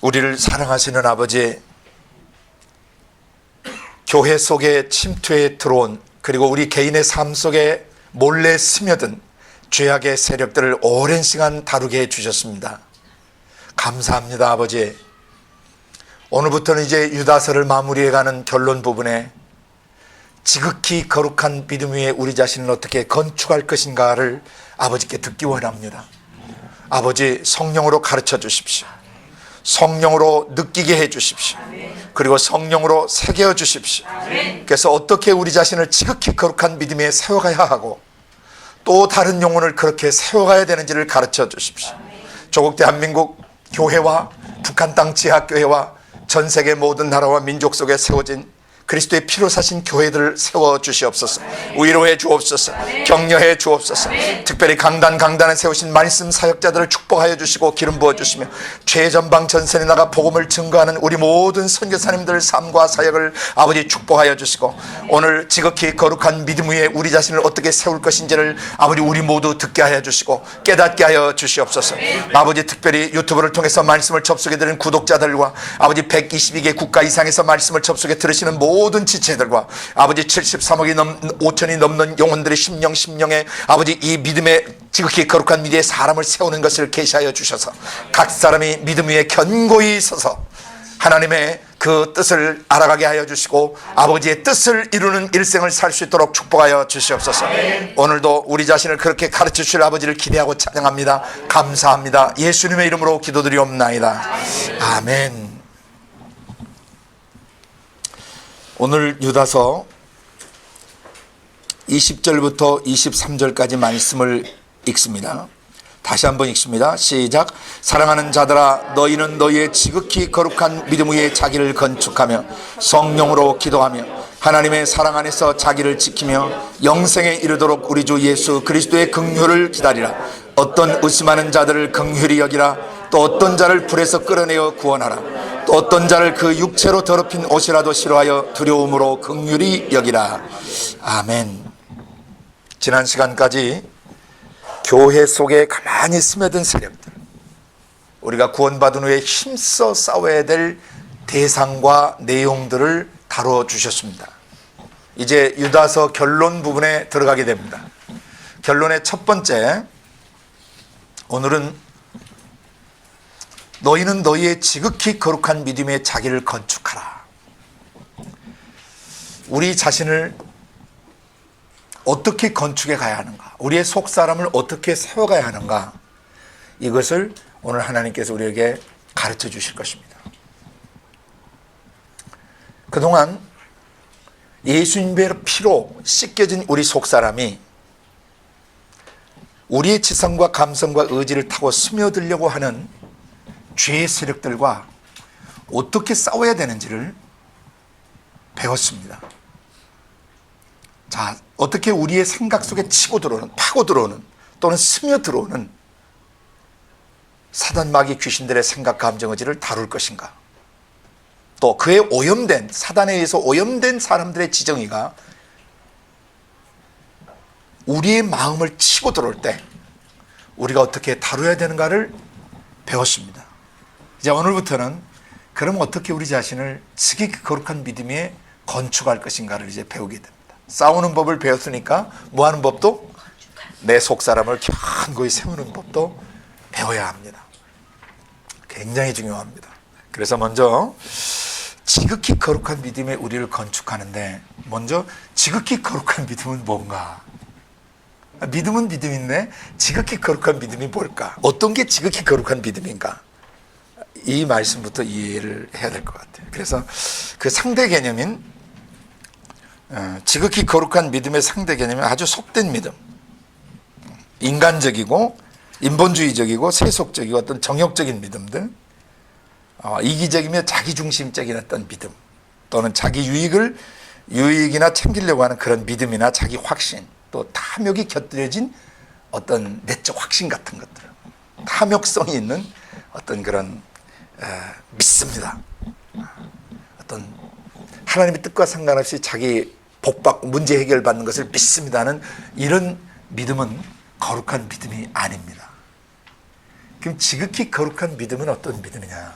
우리를 사랑하시는 아버지, 교회 속에 침투해 들어온, 그리고 우리 개인의 삶 속에 몰래 스며든 죄악의 세력들을 오랜 시간 다루게 해주셨습니다. 감사합니다. 아버지, 오늘부터는 이제 유다서를 마무리해가는 결론 부분에 지극히 거룩한 믿음 위에 우리 자신을 어떻게 건축할 것인가를 아버지께 듣기 원합니다. 아버지, 성령으로 가르쳐 주십시오. 성령으로 느끼게 해 주십시오. 그리고 성령으로 새겨 주십시오. 그래서 어떻게 우리 자신을 지극히 거룩한 믿음 위에 세워가야 하고 또 다른 영혼을 그렇게 세워가야 되는지를 가르쳐 주십시오. 조국 대한민국 교회와 북한 땅 지하교회와 전 세계 모든 나라와 민족 속에 세워진 그리스도의 피로 사신 교회들을 세워주시옵소서. 위로해 주옵소서. 격려해 주옵소서. 특별히 강단에 세우신 말씀 사역자들을 축복하여 주시고 기름 부어주시며 최전방 전선에 나가 복음을 증거하는 우리 모든 선교사님들 삶과 사역을 아버지 축복하여 주시고, 오늘 지극히 거룩한 믿음 위에 우리 자신을 어떻게 세울 것인지를 아버지 우리 모두 듣게 하여 주시고 깨닫게 하여 주시옵소서. 아버지, 특별히 유튜브를 통해서 말씀을 접속해 드리는 구독자들과 아버지 122개 국가 이상에서 말씀을 접속해 들으시는 모든 지체들과 아버지 73억이 5천이 넘는 영혼들의 심령에 아버지 이 믿음의 지극히 거룩한 미래의 사람을 세우는 것을 계시하여 주셔서 각 사람이 믿음 위에 견고히 서서 하나님의 그 뜻을 알아가게 하여 주시고 아버지의 뜻을 이루는 일생을 살 수 있도록 축복하여 주시옵소서. 오늘도 우리 자신을 그렇게 가르쳐 주실 아버지를 기대하고 찬양합니다. 감사합니다. 예수님의 이름으로 기도드리옵나이다. 아멘. 오늘 유다서 20절부터 23절까지 말씀을 읽습니다. 다시 한번 읽습니다. 시작. 사랑하는 자들아, 너희는 너희의 지극히 거룩한 믿음 위에 자기를 건축하며 성령으로 기도하며 하나님의 사랑 안에서 자기를 지키며 영생에 이르도록 우리 주 예수 그리스도의 긍휼을 기다리라. 어떤 의심하는 자들을 긍휼히 여기라. 또 어떤 자를 불에서 끌어내어 구원하라. 또 어떤 자를 그 육체로 더럽힌 옷이라도 싫어하여 두려움으로 긍휼히 여기라. 아멘. 지난 시간까지 교회 속에 가만히 스며든 세력들, 우리가 구원받은 후에 힘써 싸워야 될 대상과 내용들을 다뤄주셨습니다. 이제 유다서 결론 부분에 들어가게 됩니다. 결론의 첫 번째, 오늘은 너희는 너희의 지극히 거룩한 믿음에 자기를 건축하라. 우리 자신을 어떻게 건축해 가야 하는가, 우리의 속사람을 어떻게 세워가야 하는가, 이것을 오늘 하나님께서 우리에게 가르쳐 주실 것입니다. 그동안 예수님의 피로 씻겨진 우리 속사람이 우리의 지성과 감성과 의지를 타고 스며들려고 하는 죄의 세력들과 어떻게 싸워야 되는지를 배웠습니다. 자, 어떻게 우리의 생각 속에 치고 들어오는, 파고 들어오는 또는 스며 들어오는 사단 마귀 귀신들의 생각 감정 의지를 다룰 것인가, 또 그에 오염된, 사단에 의해서 오염된 사람들의 지정의가 우리의 마음을 치고 들어올 때 우리가 어떻게 다뤄야 되는가를 배웠습니다. 이제 오늘부터는 그럼 어떻게 우리 자신을 지극히 거룩한 믿음에 건축할 것인가를 이제 배우게 됩니다. 싸우는 법을 배웠으니까 뭐 하는 법도, 내 속사람을 견고히 세우는 법도 배워야 합니다. 굉장히 중요합니다. 그래서 먼저 지극히 거룩한 믿음에 우리를 건축하는데, 먼저 지극히 거룩한 믿음은 뭔가? 믿음은 믿음인데 지극히 거룩한 믿음이 뭘까? 어떤 게 지극히 거룩한 믿음인가? 이 말씀부터 이해를 해야 될 것 같아요. 그래서 그 상대 개념인 지극히 거룩한 믿음의 상대 개념은 아주 속된 믿음, 인간적이고 인본주의적이고 세속적이고 어떤 정욕적인 믿음들, 이기적이며 자기중심적인 어떤 믿음, 또는 자기 유익이나 챙기려고 하는 그런 믿음이나 자기 확신, 또 탐욕이 곁들여진 어떤 내적 확신 같은 것들, 탐욕성이 있는 어떤 그런 믿습니다. 어떤 하나님의 뜻과 상관없이 자기 복받고 문제 해결받는 것을 믿습니다는 이런 믿음은 거룩한 믿음이 아닙니다. 그럼 지극히 거룩한 믿음은 어떤 믿음이냐?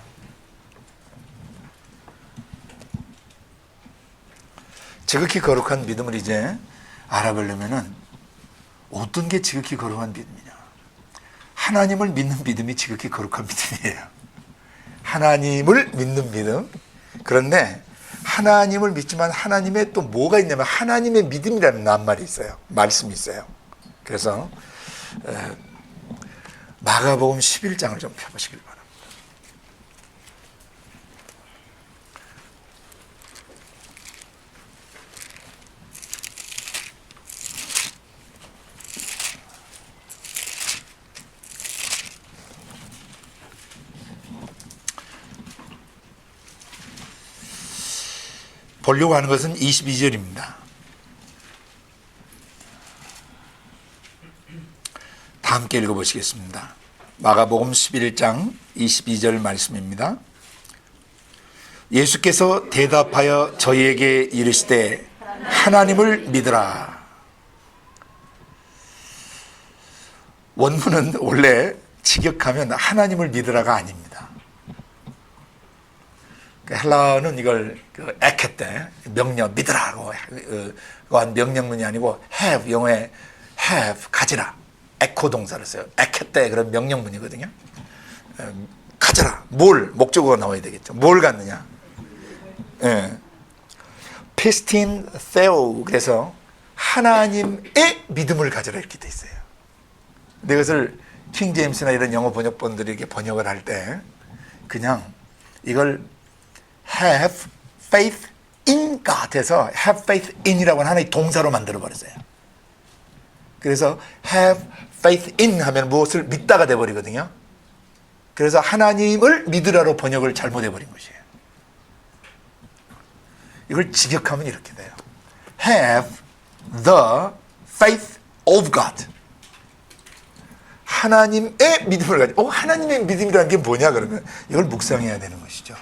지극히 거룩한 믿음을 이제 알아보려면은 어떤 게 지극히 거룩한 믿음이냐? 하나님을 믿는 믿음이 지극히 거룩한 믿음이에요. 하나님을 믿는 믿음. 그런데 하나님을 믿지만 하나님의 또 뭐가 있냐면 하나님의 믿음이라는 낱말이 있어요. 말씀이 있어요. 그래서 마가복음 11장을 좀 펴보시길 바랍니다. 보려고 하는 것은 22절입니다. 다 함께 읽어보시겠습니다. 마가복음 11장 22절 말씀입니다. 예수께서 대답하여 저희에게 이르시되 하나님을 믿으라. 원문은 원래 직역하면 하나님을 믿으라가 아닙니다. 헬라어는 이걸 에케테 명령 믿으라고 한 명령문이 아니고 have 영어에 have 가지라 에코 동사를 써요. 에케테 그런 명령문이거든요. 가져라 뭘 목적어가 나와야 되겠죠. 뭘 갖느냐? 피스틴 세오 그래서 하나님의 믿음을 가져라 이렇게 돼 있어요. 근데 이것을 킹 제임스나 이런 영어 번역본들이 이렇게 번역을 할 때 그냥 이걸 have faith in God 해서 have faith in이라고 하는 하나의 동사로 만들어 버렸어요. 그래서 have faith in 하면 무엇을 믿다가 돼버리거든요. 그래서 하나님을 믿으라로 번역을 잘못해 버린 것이에요. 이걸 직역하면 이렇게 돼요. have the faith of God. 하나님의 믿음을 가지고 하나님의 믿음이라는 게 뭐냐 그러면 이걸 묵상해야 되는 것이죠.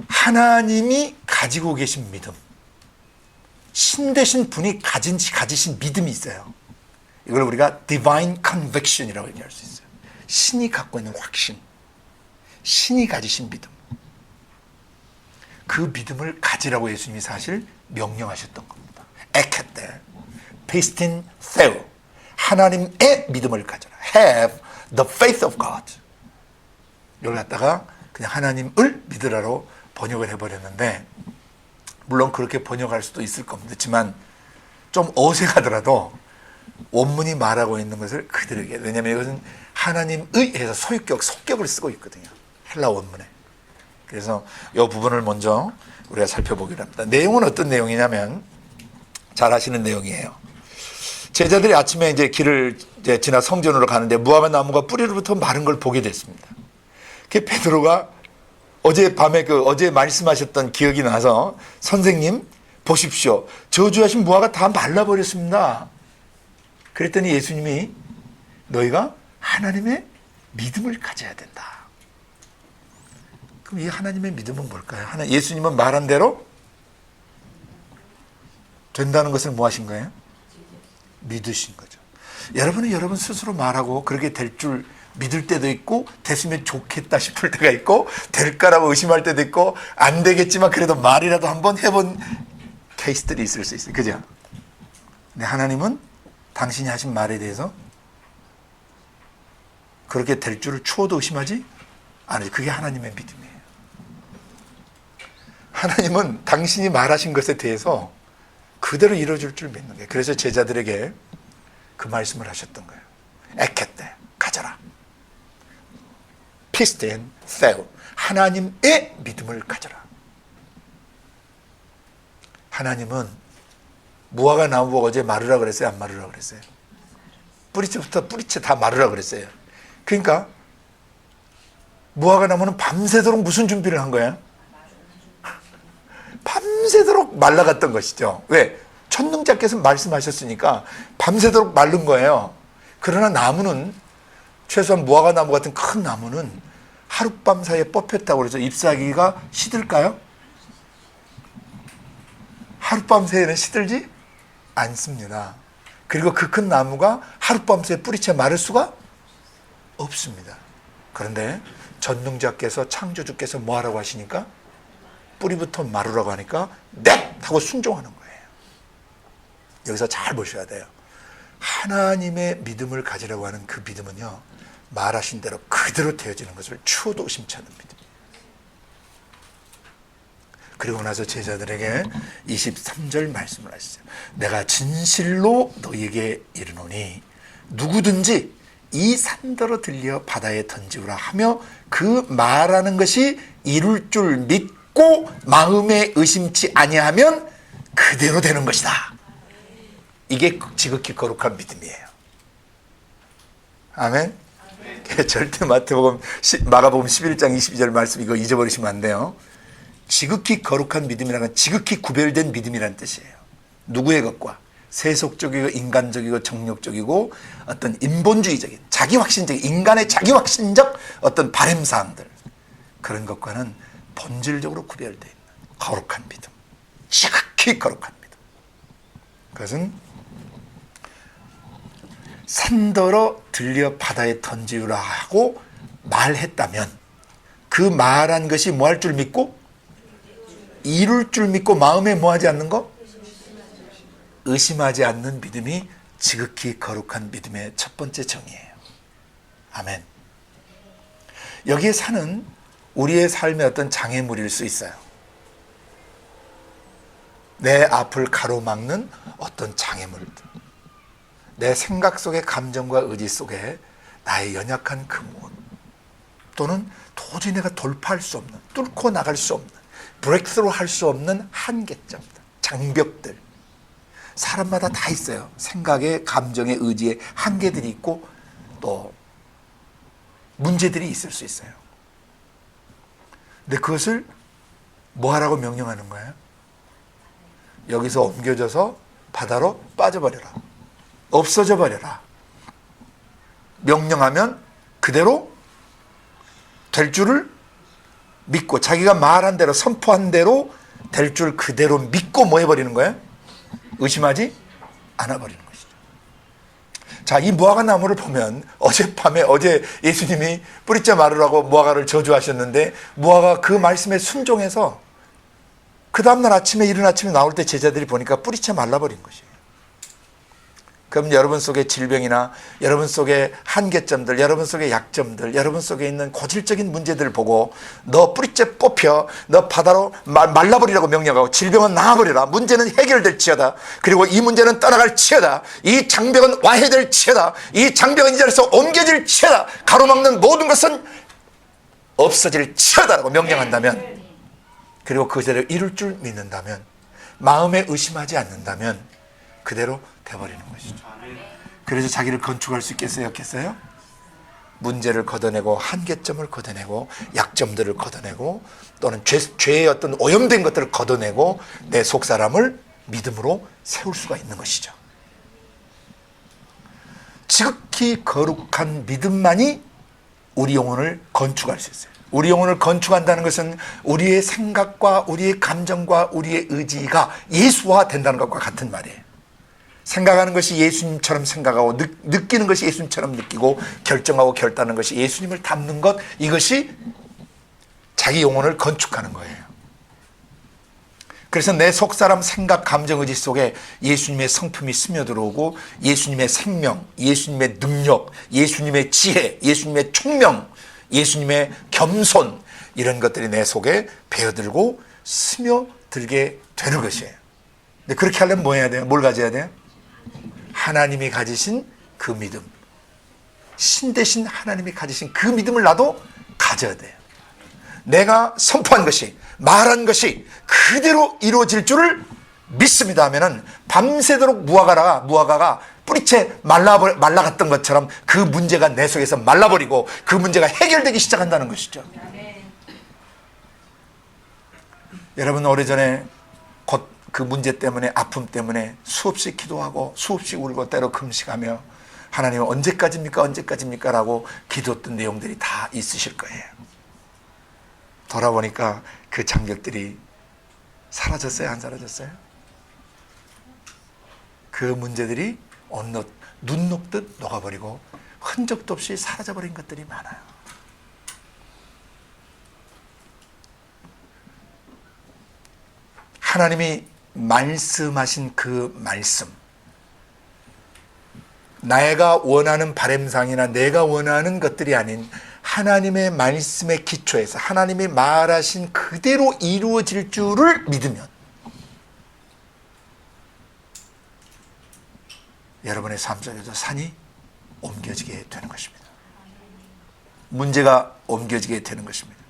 하나님이 가지고 계신 믿음, 신 되신 분이 가지신 믿음이 있어요. 이걸 우리가 divine conviction이라고 얘기할 수 있어요. 신이 갖고 있는 확신, 신이 가지신 믿음. 그 믿음을 가지라고 예수님이 사실 명령하셨던 겁니다. 에케테, 피스틴 세우, 하나님의 믿음을 가져라. Have the faith of God. 이걸 갖다가 그냥 하나님을 믿으라로 번역을 해버렸는데 물론 그렇게 번역할 수도 있을 겁니다만 좀 어색하더라도 원문이 말하고 있는 것을 그대로 얘기해요. 왜냐하면 이것은 하나님의 해서 소유격, 속격을 쓰고 있거든요. 헬라 원문에. 그래서 이 부분을 먼저 우리가 살펴보기로 합니다. 내용은 어떤 내용이냐면 잘 아시는 내용이에요. 제자들이 아침에 이제 길을 이제 지나 성전으로 가는데 무화과 나무가 뿌리로부터 마른 걸 보게 됐습니다. 그 베드로가 어젯밤에 어제 말씀하셨던 기억이 나서 선생님 보십시오. 저주하신 무화과 다 말라버렸습니다. 그랬더니 예수님이 너희가 하나님의 믿음을 가져야 된다. 그럼 이 하나님의 믿음은 뭘까요? 예수님은 말한 대로 된다는 것을 뭐 하신 거예요? 믿으신 거죠. 여러분은 여러분 스스로 말하고 그렇게 될 줄 믿을 때도 있고 됐으면 좋겠다 싶을 때가 있고 될까라고 의심할 때도 있고 안 되겠지만 그래도 말이라도 한번 해본 케이스들이 있을 수 있어요. 그죠? 근데 하나님은 당신이 하신 말에 대해서 그렇게 될 줄을 추워도 의심하지 않아요. 그게 하나님의 믿음이에요. 하나님은 당신이 말하신 것에 대해서 그대로 이루어질 줄 믿는 거예요. 그래서 제자들에게 그 말씀을 하셨던 거예요. 에케테, 가져라. 피스텐, 세우. 하나님의 믿음을 가져라. 하나님은 무화과 나무가 어제 마르라 그랬어요? 안 마르라 그랬어요? 뿌리채부터 뿌리채 다 마르라 그랬어요. 그러니까 무화과 나무는 밤새도록 무슨 준비를 한 거야? 밤새도록 말라갔던 것이죠. 왜? 천능자께서 말씀하셨으니까 밤새도록 마른 거예요. 그러나 나무는 최소한 무화과 나무 같은 큰 나무는 하룻밤 사이에 뽑혔다고 그래서 잎사귀가 시들까요? 하룻밤 사이에는 시들지 않습니다. 그리고 그 큰 나무가 하룻밤 사이에 뿌리채 마를 수가 없습니다. 그런데 전능자께서 창조주께서 뭐 하라고 하시니까 뿌리부터 마르라고 하니까 넵! 하고 순종하는 거예요. 여기서 잘 보셔야 돼요. 하나님의 믿음을 가지라고 하는 그 믿음은요, 말하신 대로 그대로 되어지는 것을 추호도 의심치 않는 믿음이에요. 그리고 나서 제자들에게 23절 말씀을 하시죠. 내가 진실로 너희에게 이르노니 누구든지 이 산더러 들려 바다에 던지우라 하며 그 말하는 것이 이룰 줄 믿고 마음에 의심치 아니하면 그대로 되는 것이다. 이게 지극히 거룩한 믿음이에요. 아멘. 절대 마가복음 11장 22절 말씀 이거 잊어버리시면 안 돼요. 지극히 거룩한 믿음이라는 건 지극히 구별된 믿음이라는 뜻이에요. 누구의 것과 세속적이고 인간적이고 정욕적이고 어떤 인본주의적인 자기확신적인 인간의 자기확신적 어떤 바램사항들, 그런 것과는 본질적으로 구별되어 있는 거룩한 믿음, 지극히 거룩한 믿음. 그것은 산더러 들려 바다에 던지우라 하고 말했다면 그 말한 것이 뭐 할 줄 믿고 이룰 줄 믿고 마음에 뭐 하지 않는 거? 의심하지 않는 믿음이 지극히 거룩한 믿음의 첫 번째 정의예요. 아멘. 여기에 사는 우리의 삶의 어떤 장애물일 수 있어요. 내 앞을 가로막는 어떤 장애물들, 내 생각 속의 감정과 의지 속에 나의 연약한 근원, 또는 도저히 내가 돌파할 수 없는, 뚫고 나갈 수 없는, 브레이크스루 할 수 없는 한계점들, 장벽들. 사람마다 다 있어요. 생각의, 감정의, 의지의 한계들이 있고 또 문제들이 있을 수 있어요. 근데 그것을 뭐 하라고 명령하는 거예요? 여기서 옮겨져서 바다로 빠져버려라, 없어져 버려라. 명령하면 그대로 될 줄을 믿고, 자기가 말한 대로 선포한 대로 될 줄 그대로 믿고 뭐 해버리는 거예요? 의심하지 않아버리는 것이죠. 자, 이 무화과 나무를 보면 어젯밤에 어제 예수님이 뿌리째 마르라고 무화과를 저주하셨는데 무화과 그 말씀에 순종해서 그 다음날 아침에 이른 아침에 나올 때 제자들이 보니까 뿌리째 말라버린 것이에요. 그럼 여러분 속의 질병이나 여러분 속의 한계점들, 여러분 속의 약점들, 여러분 속에 있는 고질적인 문제들을 보고 너 뿌리째 뽑혀, 너 바다로 말라버리라고 명령하고 질병은 나아버리라, 문제는 해결될지어다, 그리고 이 문제는 떠나갈지어다, 이 장벽은 와해될지어다, 이 장벽은 이 자리에서 옮겨질지어다, 가로막는 모든 것은 없어질지어다라고 명령한다면, 그리고 그 자리를 이룰 줄 믿는다면, 마음에 의심하지 않는다면 그대로 돼버리는 것이죠. 그래서 자기를 건축할 수 있겠어요? 없겠어요? 문제를 걷어내고 한계점을 걷어내고 약점들을 걷어내고 또는 죄의 어떤 오염된 것들을 걷어내고 내 속사람을 믿음으로 세울 수가 있는 것이죠. 지극히 거룩한 믿음만이 우리 영혼을 건축할 수 있어요. 우리 영혼을 건축한다는 것은 우리의 생각과 우리의 감정과 우리의 의지가 예수화 된다는 것과 같은 말이에요. 생각하는 것이 예수님처럼 생각하고 느끼는 것이 예수님처럼 느끼고 결정하고 결단하는 것이 예수님을 닮는 것, 이것이 자기 영혼을 건축하는 거예요. 그래서 내 속사람 생각, 감정, 의지 속에 예수님의 성품이 스며들어오고 예수님의 생명, 예수님의 능력, 예수님의 지혜, 예수님의 총명, 예수님의 겸손, 이런 것들이 내 속에 배어들고 스며들게 되는 것이에요. 근데 그렇게 하려면 뭐 해야 돼요? 뭘 가져야 돼요? 하나님이 가지신 그 믿음, 신 대신 하나님이 가지신 그 믿음을 나도 가져야 돼요. 내가 선포한 것이, 말한 것이 그대로 이루어질 줄을 믿습니다 하면은 밤새도록 무화과가 뿌리채 말라갔던 것처럼 그 문제가 내 속에서 말라버리고 그 문제가 해결되기 시작한다는 것이죠. 여러분, 오래전에 곧 그 문제 때문에, 아픔 때문에 수없이 기도하고 수없이 울고 때로 금식하며 하나님 언제까지입니까? 언제까지입니까? 라고 기도했던 내용들이 다 있으실 거예요. 돌아보니까 그 장벽들이 사라졌어요? 안 사라졌어요? 그 문제들이 눈 녹듯 녹아버리고 흔적도 없이 사라져버린 것들이 많아요. 하나님이 말씀하신 그 말씀, 내가 원하는 바램상이나 내가 원하는 것들이 아닌 하나님의 말씀의 기초에서 하나님이 말하신 그대로 이루어질 줄을 믿으면 여러분의 삶 속에서 산이 옮겨지게 되는 것입니다. 문제가 옮겨지게 되는 것입니다.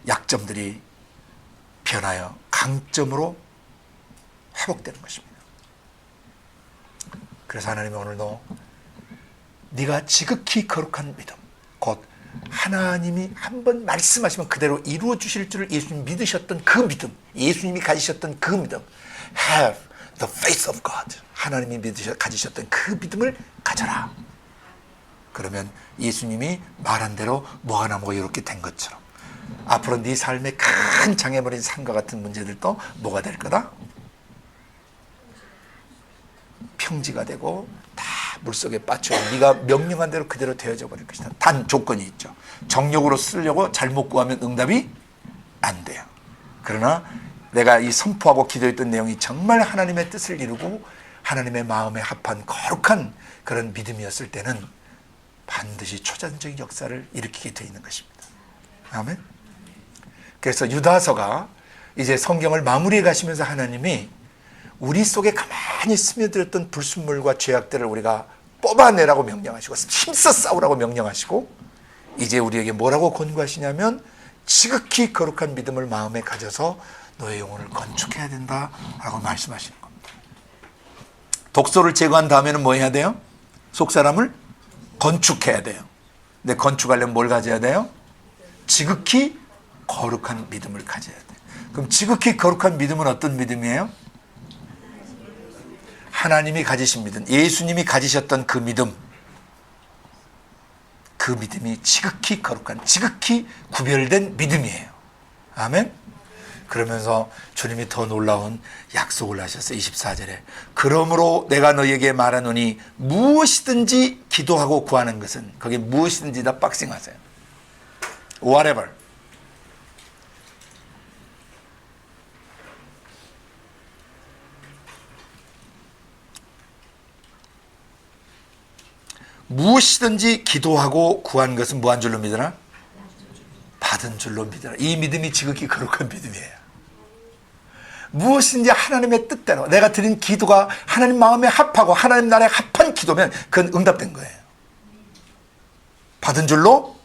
약점들이 변하여 강점으로 회복되는 것입니다. 그래서 하나님이 오늘도 네가 지극히 거룩한 믿음, 곧 하나님이 한번 말씀하시면 그대로 이루어 주실 줄을 예수님 믿으셨던 그 믿음, 예수님이 가지셨던 그 믿음, have the faith of God, 하나님이 가지셨던 그 믿음을 가져라. 그러면 예수님이 말한 대로 뭐가 나무가 이렇게 된 것처럼 앞으로 네 삶의 큰 장애물인 산과 같은 문제들도 뭐가 될 거다? 평지가 되고 다 물속에 빠져 네가 명령한 대로 그대로 되어져 버릴 것이다. 단 조건이 있죠. 정욕으로 쓰려고 잘못 구하면 응답이 안 돼요. 그러나 내가 이 선포하고 기도했던 내용이 정말 하나님의 뜻을 이루고 하나님의 마음에 합한 거룩한 그런 믿음이었을 때는 반드시 초자연적인 역사를 일으키게 되어 있는 것입니다. 아멘. 그래서 유다서가 이제 성경을 마무리해 가시면서 하나님이 우리 속에 가만히 스며들었던 불순물과 죄악들을 우리가 뽑아내라고 명령하시고 힘써 싸우라고 명령하시고 이제 우리에게 뭐라고 권고하시냐면 지극히 거룩한 믿음을 마음에 가져서 너의 영혼을 건축해야 된다라고 말씀하시는 겁니다. 독소를 제거한 다음에는 뭐 해야 돼요? 속사람을 건축해야 돼요. 근데 건축하려면 뭘 가져야 돼요? 지극히 거룩한 믿음을 가져야 돼요. 그럼 지극히 거룩한 믿음은 어떤 믿음이에요? 하나님이 가지신 믿음, 예수님이 가지셨던 그 믿음, 그 믿음이 지극히 거룩한, 지극히 구별된 믿음이에요. 아멘? 그러면서 주님이 더 놀라운 약속을 하셨어요. 24절에 그러므로 내가 너희에게 말하노니 무엇이든지 기도하고 구하는 것은, 거기 무엇이든지 다 박싱하세요. whatever. 무엇이든지 기도하고 구한 것은 뭐한 줄로 믿으라? 받은 줄로 믿으라. 이 믿음이 지극히 거룩한 믿음이에요. 무엇인지 하나님의 뜻대로 내가 드린 기도가 하나님 마음에 합하고 하나님 나라에 합한 기도면 그건 응답된 거예요. 받은 줄로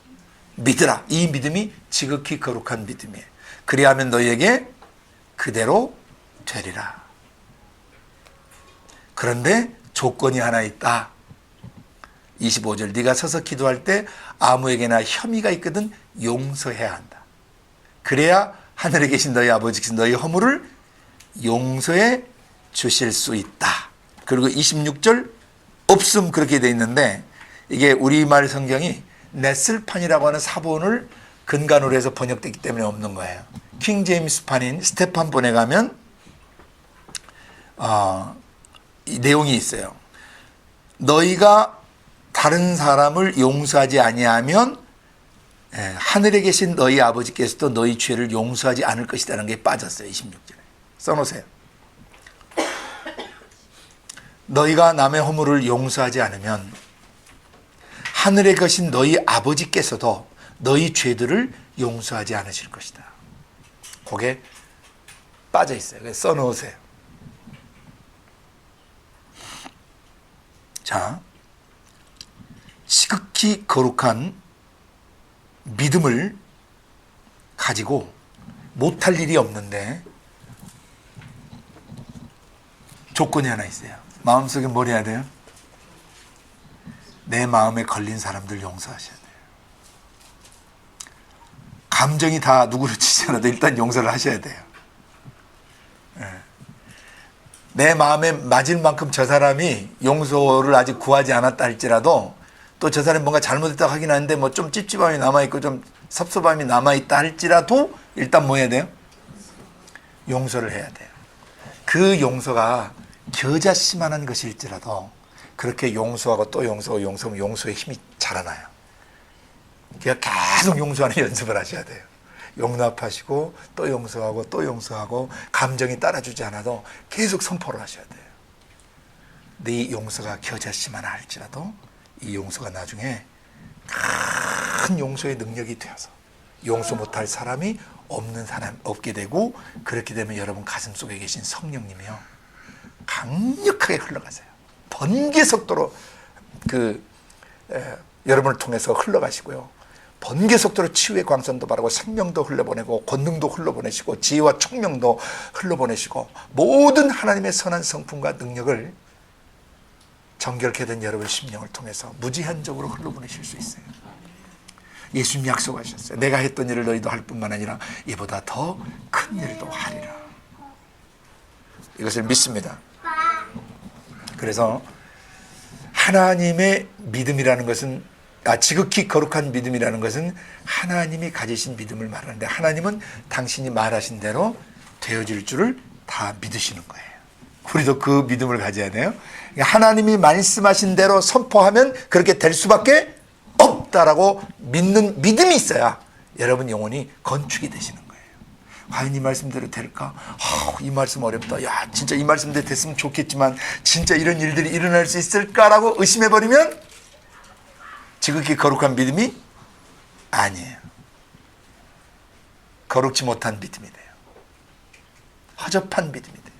믿으라. 이 믿음이 지극히 거룩한 믿음이에요. 그리하면 너희에게 그대로 되리라. 그런데 조건이 하나 있다. 25절 네가 서서 기도할 때 아무에게나 혐의가 있거든 용서해야 한다. 그래야 하늘에 계신 너희 아버지께서 너희 허물을 용서해 주실 수 있다. 그리고 26절 없음 그렇게 돼 있는데 이게 우리말 성경이 넷슬판이라고 하는 사본을 근간으로 해서 번역됐기 때문에 없는 거예요. 킹 제임스판인 스테판본에 가면 이 내용이 있어요. 너희가 다른 사람을 용서하지 아니하면 하늘에 계신 너희 아버지께서도 너희 죄를 용서하지 않을 것이라는 게 빠졌어요. 26절에 써놓으세요. 너희가 남의 허물을 용서하지 않으면 하늘에 계신 너희 아버지께서도 너희 죄들을 용서하지 않으실 것이다. 그게 빠져 있어요. 그래서 써놓으세요. 자, 지극히 거룩한 믿음을 가지고 못할 일이 없는데 조건이 하나 있어요. 마음속에 뭘 해야 돼요? 내 마음에 걸린 사람들 용서하셔야 돼요. 감정이 다 누구를 치지 않아도 일단 용서를 하셔야 돼요. 내 마음에 맞을 만큼 저 사람이 용서를 아직 구하지 않았다 할지라도 또 저 사람이 뭔가 잘못했다고 하긴 하는데 뭐 좀 찝찝함이 남아있고 좀 섭섭함이 남아있다 할지라도 일단 뭐 해야 돼요? 용서를 해야 돼요. 그 용서가 겨자씨만한 것일지라도 그렇게 용서하고 또 용서하고 용서하면 용서의 힘이 자라나요. 그러니까 계속 용서하는 연습을 하셔야 돼요. 용납하시고 또 용서하고 또 용서하고 감정이 따라주지 않아도 계속 선포를 하셔야 돼요. 네 용서가 겨자씨만 할지라도 이 용서가 나중에 큰 용서의 능력이 되어서 용서 못할 사람이 없는 사람 없게 되고, 그렇게 되면 여러분 가슴속에 계신 성령님이요 강력하게 흘러가세요. 번개 속도로 여러분을 통해서 흘러가시고요. 번개 속도로 치유의 광선도 바라고 생명도 흘려보내고 권능도 흘려보내시고 지혜와 총명도 흘려보내시고 모든 하나님의 선한 성품과 능력을 정결케 된 여러분 심령을 통해서 무제한적으로 흘려보내실 수 있어요. 예수님 약속하셨어요. 내가 했던 일을 너희도 할 뿐만 아니라 이보다 더 큰 일도 하리라. 이것을 믿습니다. 그래서 하나님의 믿음이라는 것은 지극히 거룩한 믿음이라는 것은 하나님이 가지신 믿음을 말하는데, 하나님은 당신이 말하신 대로 되어질 줄을 다 믿으시는 거예요. 우리도 그 믿음을 가져야 돼요. 하나님이 말씀하신 대로 선포하면 그렇게 될 수밖에 없다라고 믿는 믿음이 있어야 여러분 영혼이 건축이 되시는 거예요. 과연 이 말씀대로 될까? 이 말씀 어렵다. 야, 진짜 이 말씀대로 됐으면 좋겠지만 진짜 이런 일들이 일어날 수 있을까라고 의심해버리면 지극히 거룩한 믿음이 아니에요. 거룩지 못한 믿음이 돼요. 허접한 믿음이 돼요.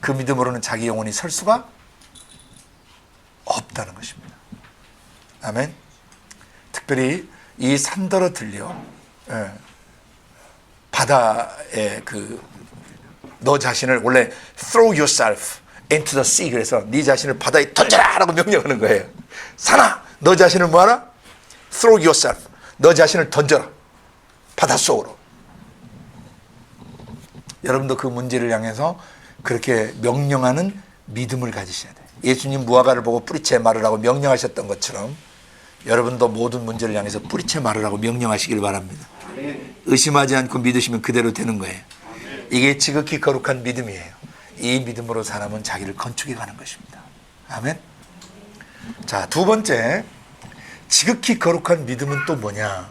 그 믿음으로는 자기 영혼이 설 수가 없다는 것입니다. 아멘. 특별히 이 산더러 들려 바다에 너 자신을 원래 throw yourself into the sea, 그래서 네 자신을 바다에 던져라 라고 명령하는 거예요. 산아, 너 자신을 뭐하라? throw yourself, 너 자신을 던져라 바닷속으로. 여러분도 그 문제를 향해서 그렇게 명령하는 믿음을 가지셔야 돼요. 예수님 무화과를 보고 뿌리채 마르라고 명령하셨던 것처럼 여러분도 모든 문제를 향해서 뿌리채 마르라고 명령하시길 바랍니다. 의심하지 않고 믿으시면 그대로 되는 거예요. 이게 지극히 거룩한 믿음이에요. 이 믿음으로 사람은 자기를 건축해 가는 것입니다. 아멘. 자, 두 번째, 지극히 거룩한 믿음은 또 뭐냐?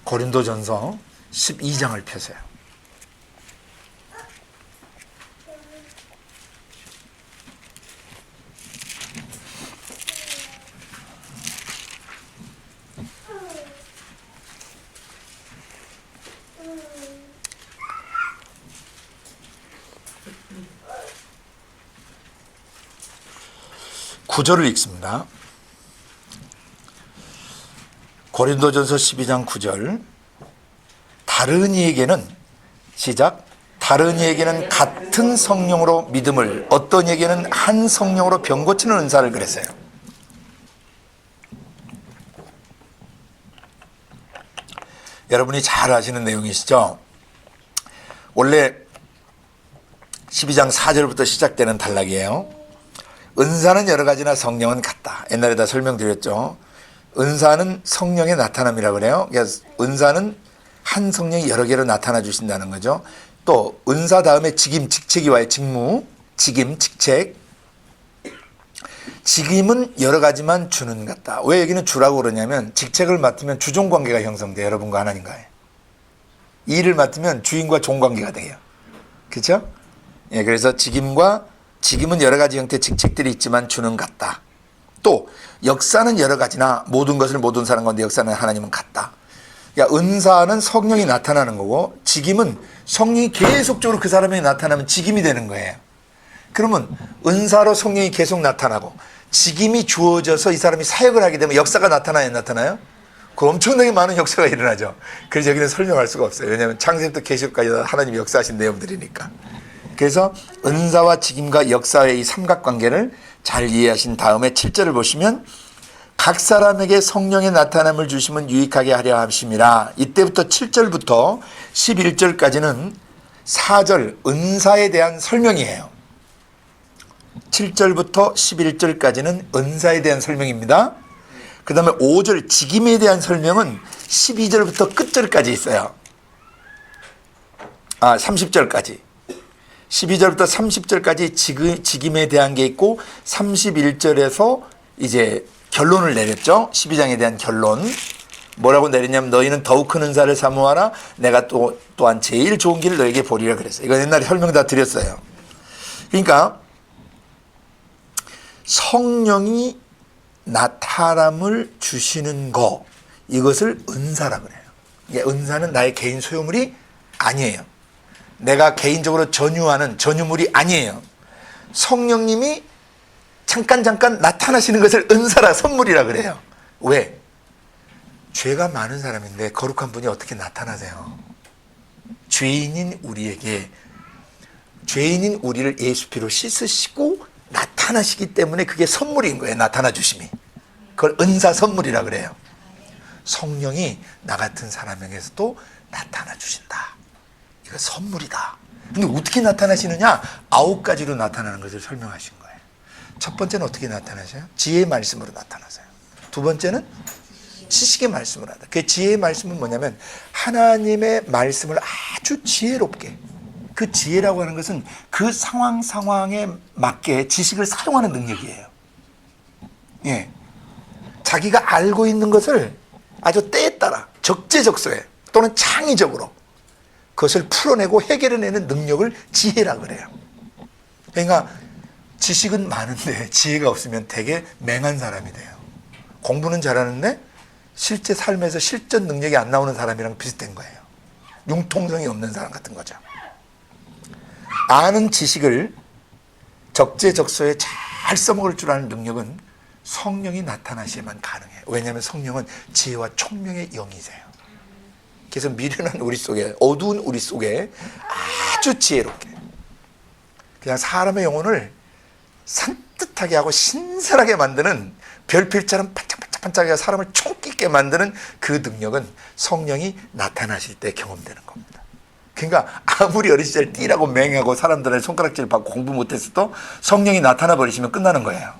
고린도전서 12장을 펴세요. 구절을 읽습니다. 고린도전서 12장 9절. 다른 이에게는, 시작, 다른 이에게는 같은 성령으로 믿음을, 어떤 이에게는 한 성령으로 병 고치는 은사를 그랬어요. 여러분이 잘 아시는 내용이시죠? 원래 12장 4절부터 시작되는 단락이에요. 은사는 여러 가지나 성령은 같다. 옛날에 다 설명드렸죠. 은사는 성령의 나타남이라고 그래요. 그래서 은사는 한 성령이 여러 개로 나타나 주신다는 거죠. 또 은사 다음에 직임, 직책이 와요. 직무, 직임, 직책. 직임은 여러 가지만 주는 같다. 왜 여기는 주라고 그러냐면 직책을 맡으면 주종관계가 형성돼요. 여러분과 하나님과의. 일을 맡으면 주인과 종관계가 돼요. 그렇죠? 예, 그래서 직임은 여러 가지 형태의 직책들이 있지만 주는 같다. 또 역사는 여러 가지나 모든 것을 모든 사람 가운데 역사는 하나님은 같다. 그러니까 은사는 성령이 나타나는 거고 직임은 성령이 계속적으로 그 사람에게 나타나면 직임이 되는 거예요. 그러면 은사로 성령이 계속 나타나고 직임이 주어져서 이 사람이 사역을 하게 되면 역사가 나타나요, 안 나타나요? 그 엄청나게 많은 역사가 일어나죠. 그래서 여기는 설명할 수가 없어요. 왜냐하면 창세부터 계시록까지 하나님이 역사하신 내용들이니까. 그래서 은사와 직임과 역사의 이 삼각관계를 잘 이해하신 다음에 7절을 보시면 각 사람에게 성령의 나타남을 주시면 유익하게 하려 하심이라. 이때부터 7절부터 11절까지는 4절 은사에 대한 설명이에요. 7절부터 11절까지는 은사에 대한 설명입니다. 그 다음에 5절 직임에 대한 설명은 12절부터 끝절까지 있어요. 30절까지. 12절부터 30절까지 직임에 대한 게 있고 31절에서 이제 결론을 내렸죠. 12장에 대한 결론. 뭐라고 내리냐면 너희는 더욱 큰 은사를 사모하라. 내가 또한 제일 좋은 길을 너에게 보리라 그랬어요. 이거 옛날에 설명 다 드렸어요. 그러니까 성령이 나타남을 주시는 거, 이것을 은사라 그래요. 이게 은사는 나의 개인 소유물이 아니에요. 내가 개인적으로 전유하는 전유물이 아니에요. 성령님이 잠깐 나타나시는 것을 은사라, 선물이라 그래요. 왜? 죄가 많은 사람인데 거룩한 분이 어떻게 나타나세요? 죄인인 우리를 예수 피로 씻으시고 나타나시기 때문에 그게 선물인 거예요. 나타나 주심이. 그걸 은사 선물이라 그래요. 성령이 나 같은 사람에게서도 나타나 주신다. 이거 선물이다. 근데 어떻게 나타나시느냐? 9가지로 나타나는 것을 설명하신 거예요. 첫 번째는 어떻게 나타나셔요? 지혜의 말씀으로 나타나세요. 두 번째는 지식의 말씀으로 한다. 그 지혜의 말씀은 뭐냐면 하나님의 말씀을 아주 지혜롭게, 그 지혜라고 하는 것은 그 상황에 맞게 지식을 사용하는 능력이에요. 예. 자기가 알고 있는 것을 아주 때에 따라 적재적소에 또는 창의적으로 그것을 풀어내고 해결해내는 능력을 지혜라고 그래요. 그러니까 지식은 많은데 지혜가 없으면 되게 맹한 사람이 돼요. 공부는 잘하는데 실제 삶에서 실전 능력이 안 나오는 사람이랑 비슷한 거예요. 융통성이 없는 사람 같은 거죠. 아는 지식을 적재적소에 잘 써먹을 줄 아는 능력은 성령이 나타나셔야만 가능해요. 왜냐하면 성령은 지혜와 총명의 영이세요. 그래서 미련한 우리 속에, 어두운 우리 속에 아주 지혜롭게 그냥 사람의 영혼을 산뜻하게 하고 신선하게 만드는 별빛처럼 반짝반짝하게 사람을 총끼게 만드는 그 능력은 성령이 나타나실 때 경험되는 겁니다. 그러니까 아무리 어린 시절 띠라고 맹하고 사람들의 손가락질 받고 공부 못했어도 성령이 나타나 버리시면 끝나는 거예요.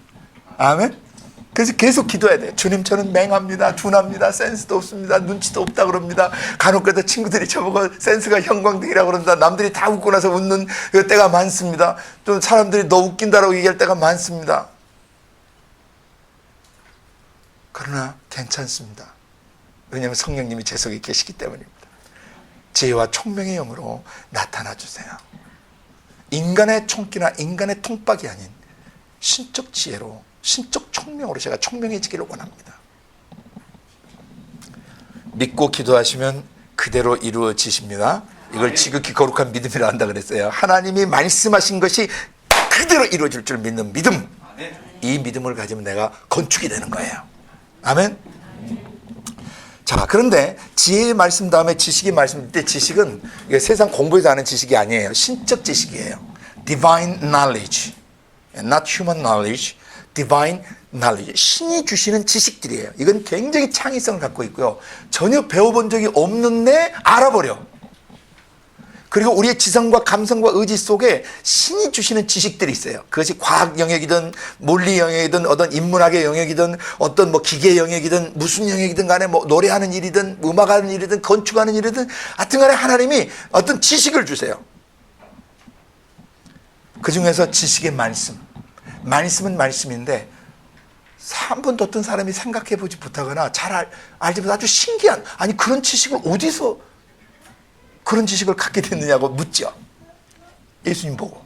아멘? 그래서 계속 기도해야 돼요. 주님, 저는 맹합니다. 둔합니다. 센스도 없습니다. 눈치도 없다 그럽니다. 간혹가다 친구들이 저보고 센스가 형광등이라고 그런다. 남들이 다 웃고 나서 웃는 때가 많습니다. 또 사람들이 너 웃긴다라고 얘기할 때가 많습니다. 그러나 괜찮습니다. 왜냐하면 성령님이 제 속에 계시기 때문입니다. 지혜와 총명의 영으로 나타나 주세요. 인간의 총기나 인간의 통박이 아닌 신적 지혜로, 신적 총명으로 제가 총명해지기를 원합니다. 믿고 기도하시면 그대로 이루어지십니다. 이걸 지극히 거룩한 믿음이라 한다 그랬어요. 하나님이 말씀하신 것이 그대로 이루어질 줄 믿는 믿음. 이 믿음을 가지면 내가 건축이 되는 거예요. 아멘. 자, 그런데 지혜의 말씀 다음에 지식의 말씀 때, 지식은 세상 공부에서 아는 지식이 아니에요. 신적 지식이에요. Divine knowledge, not human knowledge. Divine knowledge. 신이 주시는 지식들이에요. 이건 굉장히 창의성을 갖고 있고요. 전혀 배워본 적이 없는데 알아버려. 그리고 우리의 지성과 감성과 의지 속에 신이 주시는 지식들이 있어요. 그것이 과학 영역이든 물리 영역이든 어떤 인문학의 영역이든 어떤 뭐 기계 영역이든 무슨 영역이든 간에 뭐 노래하는 일이든 음악하는 일이든 건축하는 일이든 하여튼 간에 하나님이 어떤 지식을 주세요. 그 중에서 지식의 말씀은 말씀인데 한 번도 어떤 사람이 생각해보지 못하거나 잘 알지 못한 아주 신기한, 아니 그런 지식을 어디서 그런 지식을 갖게 됐느냐고 묻죠. 예수님 보고.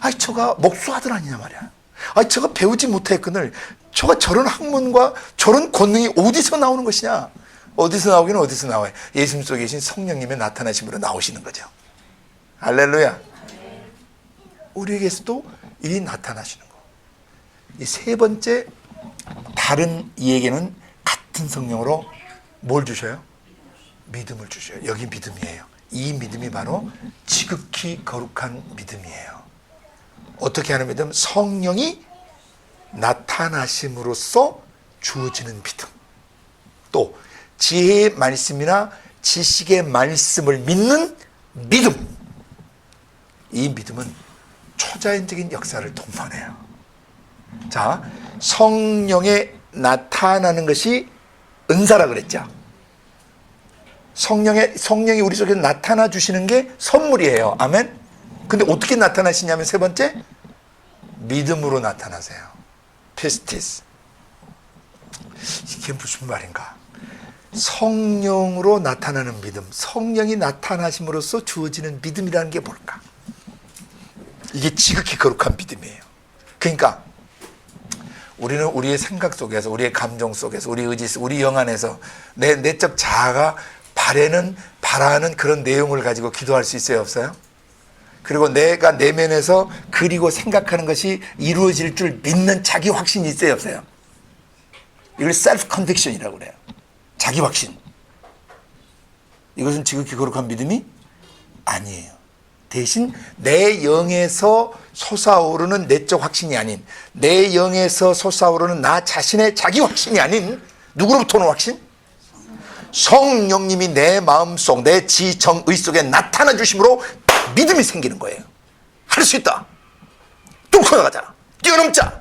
아니 저가 목수아들 아니냐 말이야. 아니 저가 배우지 못했거늘 저가 저런 학문과 저런 권능이 어디서 나오는 것이냐. 어디서 나오기는 어디서 나와요. 예수님 속에 계신 성령님의 나타나심으로 나오시는 거죠. 할렐루야. 우리에게서도 이 나타나시는 거. 이 세 번째, 다른 이에게는 같은 성령으로 뭘 주셔요? 믿음을 주셔요. 여기 믿음이에요. 이 믿음이 바로 지극히 거룩한 믿음이에요. 어떻게 하는 믿음? 성령이 나타나심으로써 주어지는 믿음. 또 지혜의 말씀이나 지식의 말씀을 믿는 믿음. 이 믿음은 초자연적인 역사를 동반해요. 자, 성령에 나타나는 것이 은사라 그랬죠. 성령이 우리 속에 나타나 주시는 게 선물이에요. 아멘. 근데 어떻게 나타나시냐면 세 번째, 믿음으로 나타나세요. 피스티스. 이게 무슨 말인가? 성령으로 나타나는 믿음, 성령이 나타나심으로써 주어지는 믿음이라는 게 뭘까? 이게 지극히 거룩한 믿음이에요. 그러니까 우리는 우리의 생각 속에서, 우리의 감정 속에서, 우리 의지 속에서, 우리 영 안에서 내 내적 자아가 바라는 그런 내용을 가지고 기도할 수 있어요, 없어요? 그리고 내가 내면에서 그리고 생각하는 것이 이루어질 줄 믿는 자기 확신이 있어요, 없어요? 이걸 셀프 컨빅션이라고 그래요. 자기 확신. 이것은 지극히 거룩한 믿음이 아니에요. 대신 내 영에서 솟아오르는 내적 확신이 아닌, 내 영에서 솟아오르는 나 자신의 자기 확신이 아닌, 누구로부터 오는 확신? 성령님이 내 마음속, 내 지정의 속에 나타나 주심으로 믿음이 생기는 거예요. 할 수 있다. 뚫고 나가자. 뛰어넘자.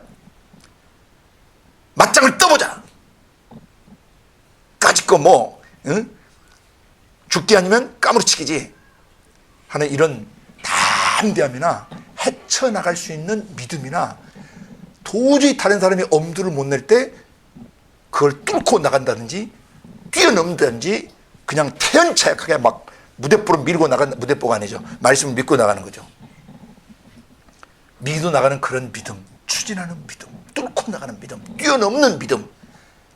맞짱을 떠보자. 까짓거 뭐 죽기 아니면 까무러치기지 하는 이런 담대함이나 헤쳐나갈 수 있는 믿음이나, 도저히 다른 사람이 엄두를 못 낼 때 그걸 뚫고 나간다든지 뛰어넘든지 그냥 태연차약하게 막 무대뽀로 밀고 나간, 무대뽀가 아니죠, 말씀을 믿고 나가는 거죠. 믿어 나가는 그런 믿음, 추진하는 믿음, 뚫고 나가는 믿음, 뛰어넘는 믿음,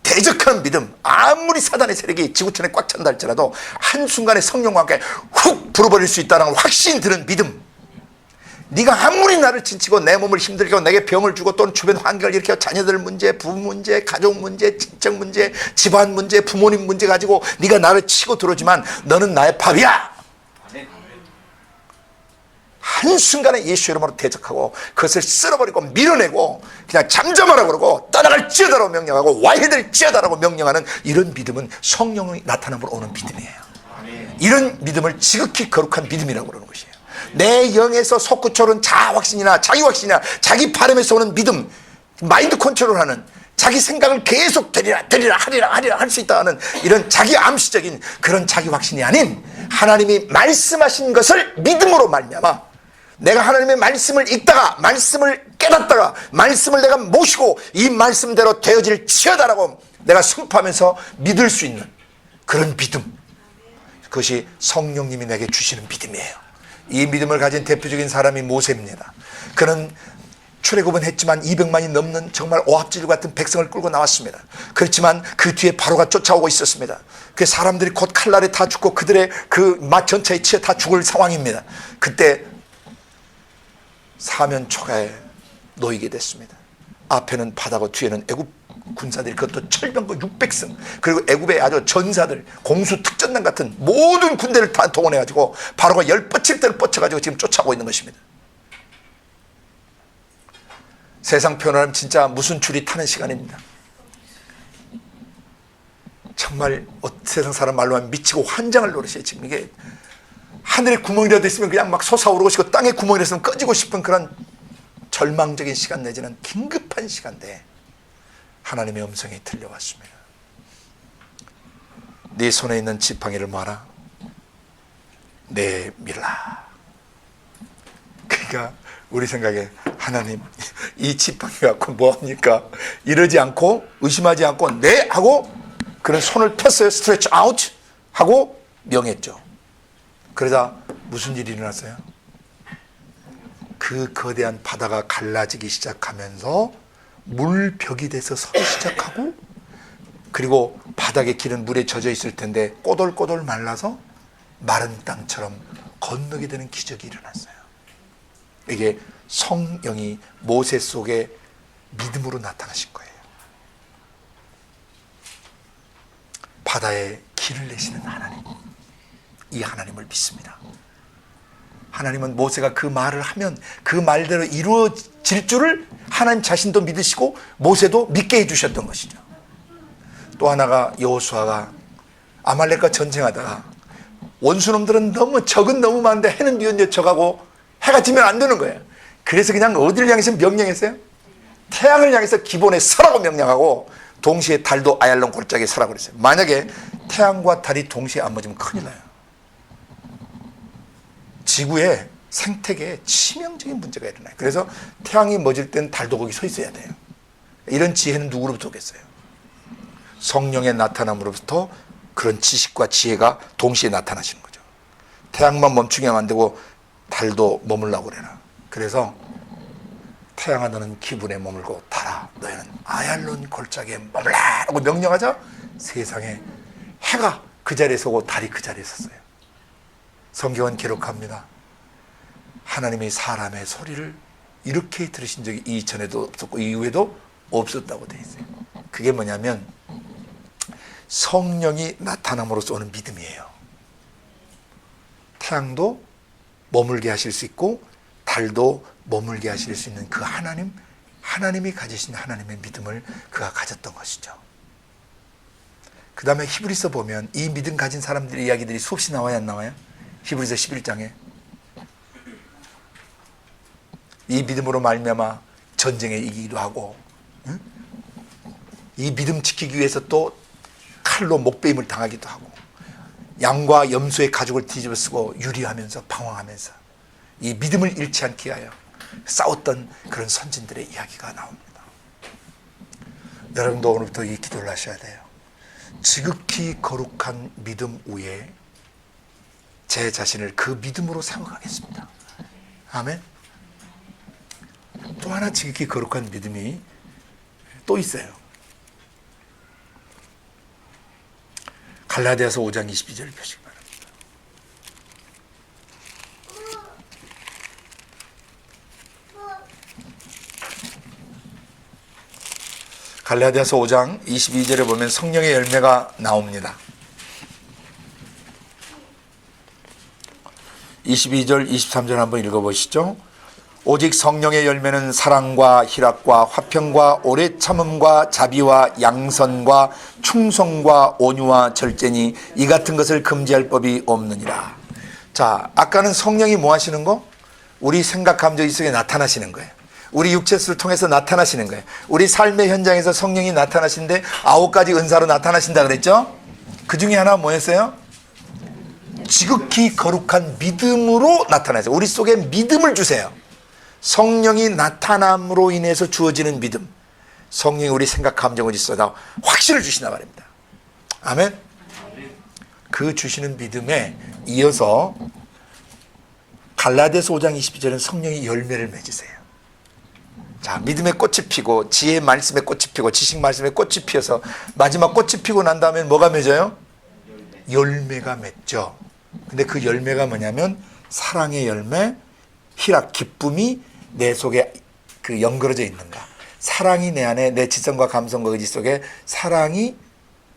대적하는 믿음. 아무리 사단의 세력이 지구촌에 꽉 찬다 할지라도 한순간에 성령과 함께 훅 불어버릴 수 있다는 확신이 드는 믿음. 네가 아무리 나를 진치고 내 몸을 힘들게 하고 내게 병을 주고 또는 주변 환경을 일으켜 자녀들 문제, 부부 문제, 가족 문제, 친척 문제, 집안 문제, 부모님 문제 가지고 네가 나를 치고 들어오지만 너는 나의 밥이야. 한순간에 예수 이름으로 대적하고 그것을 쓸어버리고 밀어내고 그냥 잠잠하라고 그러고 떠나갈지어다라고 명령하고 와야될지어다라고 명령하는 이런 믿음은 성령이 나타남으로 오는 믿음이에요. 이런 믿음을 지극히 거룩한 믿음이라고 그러는 것이에요. 내 영에서 솟구쳐오른 자아 확신이나 자기 확신이나 자기 바람에서 오는 믿음, 마인드 컨트롤하는, 자기 생각을 계속 되리라 하리라 할 수 있다는 이런 자기 암시적인 그런 자기 확신이 아닌, 하나님이 말씀하신 것을 믿음으로 말미암아 내가 하나님의 말씀을 읽다가 말씀을 깨닫다가 말씀을 내가 모시고 이 말씀대로 되어질지어다라고 내가 선포하면서 믿을 수 있는 그런 믿음, 그것이 성령님이 내게 주시는 믿음이에요. 이 믿음을 가진 대표적인 사람이 모세입니다. 그는 출애굽은 했지만 200만이 넘는 정말 오합지졸 같은 백성을 끌고 나왔습니다. 그렇지만 그 뒤에 바로가 쫓아오고 있었습니다. 그 사람들이 곧 칼날에 다 죽고 그들의 그 맛 전차에 치여 다 죽을 상황입니다. 그때 사면 초가에 놓이게 됐습니다. 앞에는 바다고 뒤에는 애굽 군사들이, 그것도 철병거 600승, 그리고 애굽의 아주 전사들, 공수 특전단 같은 모든 군대를 다 동원해가지고 바로가 열 뻗칠 때를 뻗쳐가지고 지금 쫓아오고 있는 것입니다. 세상 표현하면 진짜 무슨 줄이 타는 시간입니다. 정말 세상 사람 말로 하면 미치고 환장을 노릇이에요. 지금 이게 하늘에 구멍이라도 있으면 그냥 막 솟아오르고 싶고 땅에 구멍이라도 있으면 꺼지고 싶은 그런 절망적인 시간 내지는 긴급한 시간대 하나님의 음성이 들려왔습니다. 네 손에 있는 지팡이를 모아라. 내밀라. 그러니까 우리 생각에 하나님 이 지팡이 갖고 뭐합니까? 이러지 않고 의심하지 않고 네 하고 그런 손을 폈어요. 스트레치 아웃 하고 명했죠. 그러자 무슨 일이 일어났어요? 그 거대한 바다가 갈라지기 시작하면서 물벽이 돼서 서기 시작하고, 그리고 바닥의 길은 물에 젖어 있을 텐데 꼬들꼬들 말라서 마른 땅처럼 건너게 되는 기적이 일어났어요. 이게 성령이 모세 속에 믿음으로 나타나신 거예요. 바다에 길을 내시는 하나님, 이 하나님을 믿습니다. 하나님은 모세가 그 말을 하면 그 말대로 이루어질 줄을 하나님 자신도 믿으시고 모세도 믿게 해주셨던 것이죠. 또 하나가 여호수아가 아말렉과 전쟁하다가 원수놈들은 적은 너무 많은데 해는 뉘어져가고 해가 지면 안 되는 거예요. 그래서 그냥 어디를 향해서 명령했어요? 태양을 향해서 기본에 서라고 명령하고 동시에 달도 아얄론 골짜기에 서라고 그랬어요. 만약에 태양과 달이 동시에 안 맞으면 큰일 나요. 지구의 생태계에 치명적인 문제가 일어나요. 그래서 태양이 멎을 땐 달도 거기 서 있어야 돼요. 이런 지혜는 누구로부터 오겠어요? 성령의 나타남으로부터 그런 지식과 지혜가 동시에 나타나시는 거죠. 태양만 멈추게 만들고 달도 머물라고 그래라. 그래서 태양아 너는 기분에 머물고 달아 너희는 아얄론 골짜기에 머물라 라고 명령하자 세상에 해가 그 자리에 서고 달이 그 자리에 섰어요. 성경은 기록합니다. 하나님이 사람의 소리를 이렇게 들으신 적이 이전에도 없었고 이후에도 없었다고 되어 있어요. 그게 뭐냐면 성령이 나타남으로써 오는 믿음이에요. 태양도 머물게 하실 수 있고 달도 머물게 하실 수 있는 그 하나님이 가지신 하나님의 믿음을 그가 가졌던 것이죠. 그 다음에 히브리서 보면 이 믿음 가진 사람들의 이야기들이 수없이 나와요, 안 나와요? 히브리서 11장에 이 믿음으로 말미암아 전쟁에 이기기도 하고, 응? 이 믿음 지키기 위해서 또 칼로 목베임을 당하기도 하고, 양과 염소의 가죽을 뒤집어 쓰고 유리하면서 방황하면서 이 믿음을 잃지 않게 하여 싸웠던 그런 선진들의 이야기가 나옵니다. 여러분도 오늘부터 이 기도를 하셔야 돼요. 지극히 거룩한 믿음 위에 제 자신을 그 믿음으로 세워가겠습니다. 아멘. 또 하나 지극히 거룩한 믿음이 또 있어요. 갈라디아서 5장 22절 보시기 바랍니다. 갈라디아서 5장 22절에 보면 성령의 열매가 나옵니다. 22절 23절 한번 읽어보시죠. 오직 성령의 열매는 사랑과 희락과 화평과 오래 참음과 자비와 양선과 충성과 온유와 절제니 이 같은 것을 금지할 법이 없느니라. 자, 아까는 성령이 뭐 하시는 거? 우리 생각 감정 속에 나타나시는 거예요. 우리 육체수를 통해서 나타나시는 거예요. 우리 삶의 현장에서 성령이 나타나시는데 9가지 은사로 나타나신다 그랬죠? 그 중에 하나 뭐였어요? 지극히 거룩한 믿음으로 나타나세요. 우리 속에 믿음을 주세요. 성령이 나타남으로 인해서 주어지는 믿음, 성령이 우리 생각 감정을 있어다 확신을 주신다 말입니다. 아멘. 그 주시는 믿음에 이어서 갈라디아서 5장 22절은 성령이 열매를 맺으세요. 자, 믿음의 꽃이 피고 지혜의 말씀에 꽃이 피고 지식 말씀에 꽃이 피어서 마지막 꽃이 피고 난 다음에 뭐가 맺어요? 열매가 맺죠. 근데 그 열매가 뭐냐면 사랑의 열매, 희락, 기쁨이 내 속에 그 연결어져 있는가, 사랑이 내 안에 내 지성과 감성과 의지 속에 사랑이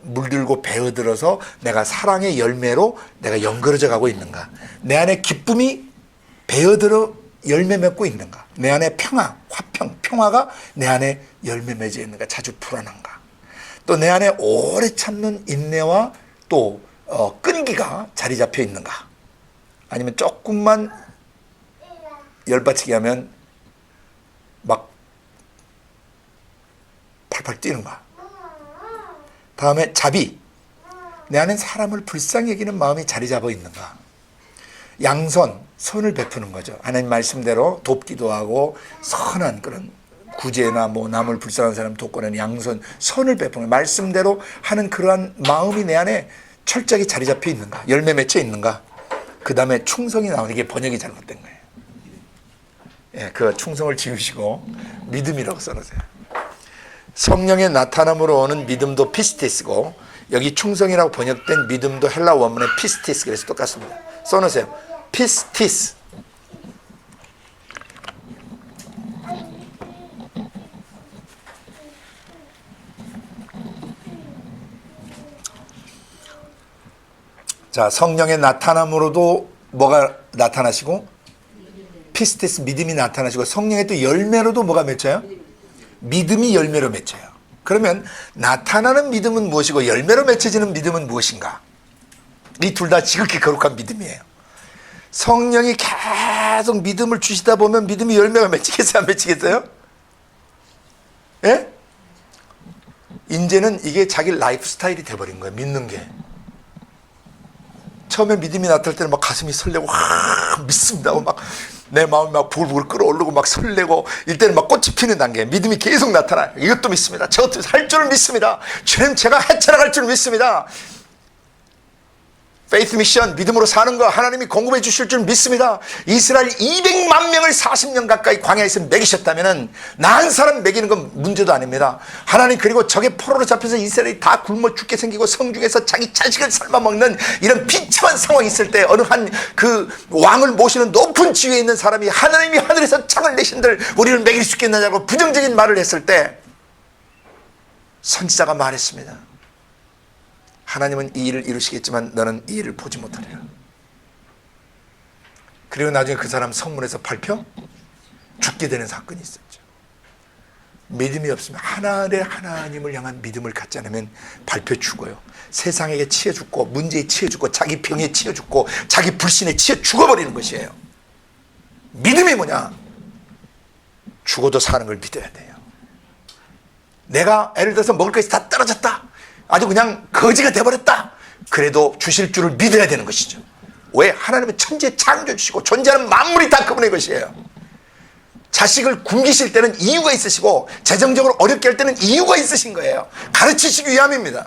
물들고 배어들어서 내가 사랑의 열매로 내가 연결어져 가고 있는가, 내 안에 기쁨이 배어들어 열매 맺고 있는가, 내 안에 평화, 화평, 평화가 내 안에 열매 맺어 있는가, 자주 불안한가, 또 내 안에 오래 참는 인내와 또 끈기가 자리 잡혀 있는가, 아니면 조금만 열받치게 하면 막 팔팔 뛰는가. 다음에 자비, 내 안에 사람을 불쌍히 여기는 마음이 자리 잡아 있는가. 양선, 선을 베푸는 거죠. 하나님 말씀대로 돕기도 하고 선한 그런 구제나 뭐 남을 불쌍한 사람 돕고는 양선, 선을 베푸는 말씀대로 하는 그러한 마음이 내 안에 철저하게 자리 잡혀 있는가, 열매 맺혀 있는가. 그 다음에 충성이 나오는 게 번역이 잘못된 거예요. 예, 그 충성을 지우시고 믿음이라고 써놓으세요. 성령의 나타남으로 오는 믿음도 피스티스고, 여기 충성이라고 번역된 믿음도 헬라 원문의 피스티스, 그래서 똑같습니다. 써놓으세요. 피스티스. 자, 성령의 나타남으로도 뭐가 나타나시고, 피스티스 믿음이 나타나시고, 성령의 또 열매로도 뭐가 맺혀요? 믿음이 열매로 맺혀요. 그러면 나타나는 믿음은 무엇이고 열매로 맺혀지는 믿음은 무엇인가? 이 둘 다 지극히 거룩한 믿음이에요. 성령이 계속 믿음을 주시다 보면 믿음이 열매가 맺히겠어요, 안 맺히겠어요? 예? 이제는 이게 자기 라이프 스타일이 돼버린 거예요, 믿는 게. 처음에 믿음이 나타날 때는 막 가슴이 설레고 믿습니다 하고 막 내 마음이 막 부글부글 끓어오르고 막 설레고, 이때는 막 꽃이 피는 단계, 믿음이 계속 나타나요. 이것도 믿습니다, 저것도 할 줄 믿습니다, 주님 제가 헤쳐나갈 줄 믿습니다. 페이스 미션, 믿음으로 사는 거 하나님이 공급해 주실 줄 믿습니다. 이스라엘 200만 명을 40년 가까이 광야에서 먹이셨다면 난 사람 먹이는 건 문제도 아닙니다. 하나님, 그리고 적의 포로로 잡혀서 이스라엘이 다 굶어 죽게 생기고 성중에서 자기 자식을 삶아먹는 이런 비참한 상황이 있을 때 어느 한 그 왕을 모시는 높은 지위에 있는 사람이 하나님이 하늘에서 창을 내신들 우리를 먹일 수 있겠느냐고 부정적인 말을 했을 때 선지자가 말했습니다. 하나님은 이 일을 이루시겠지만 너는 이 일을 보지 못하리라. 그리고 나중에 그 사람 성문에서 밟혀 죽게 되는 사건이 있었죠. 믿음이 없으면 하나님을 향한 믿음을 갖지 않으면 밟혀 죽어요. 세상에게 치여 죽고 문제에 치여 죽고 자기 병에 치여 죽고 자기 불신에 치여 죽어버리는 것이에요. 믿음이 뭐냐? 죽어도 사는 걸 믿어야 돼요. 내가 예를 들어서 먹을 것이 다 떨어졌다, 아주 그냥 거지가 돼버렸다, 그래도 주실 줄을 믿어야 되는 것이죠. 왜? 하나님은 천지의 창조주시고 존재하는 만물이 다 그분의 것이에요. 자식을 굶기실 때는 이유가 있으시고 재정적으로 어렵게 할 때는 이유가 있으신 거예요. 가르치시기 위함입니다.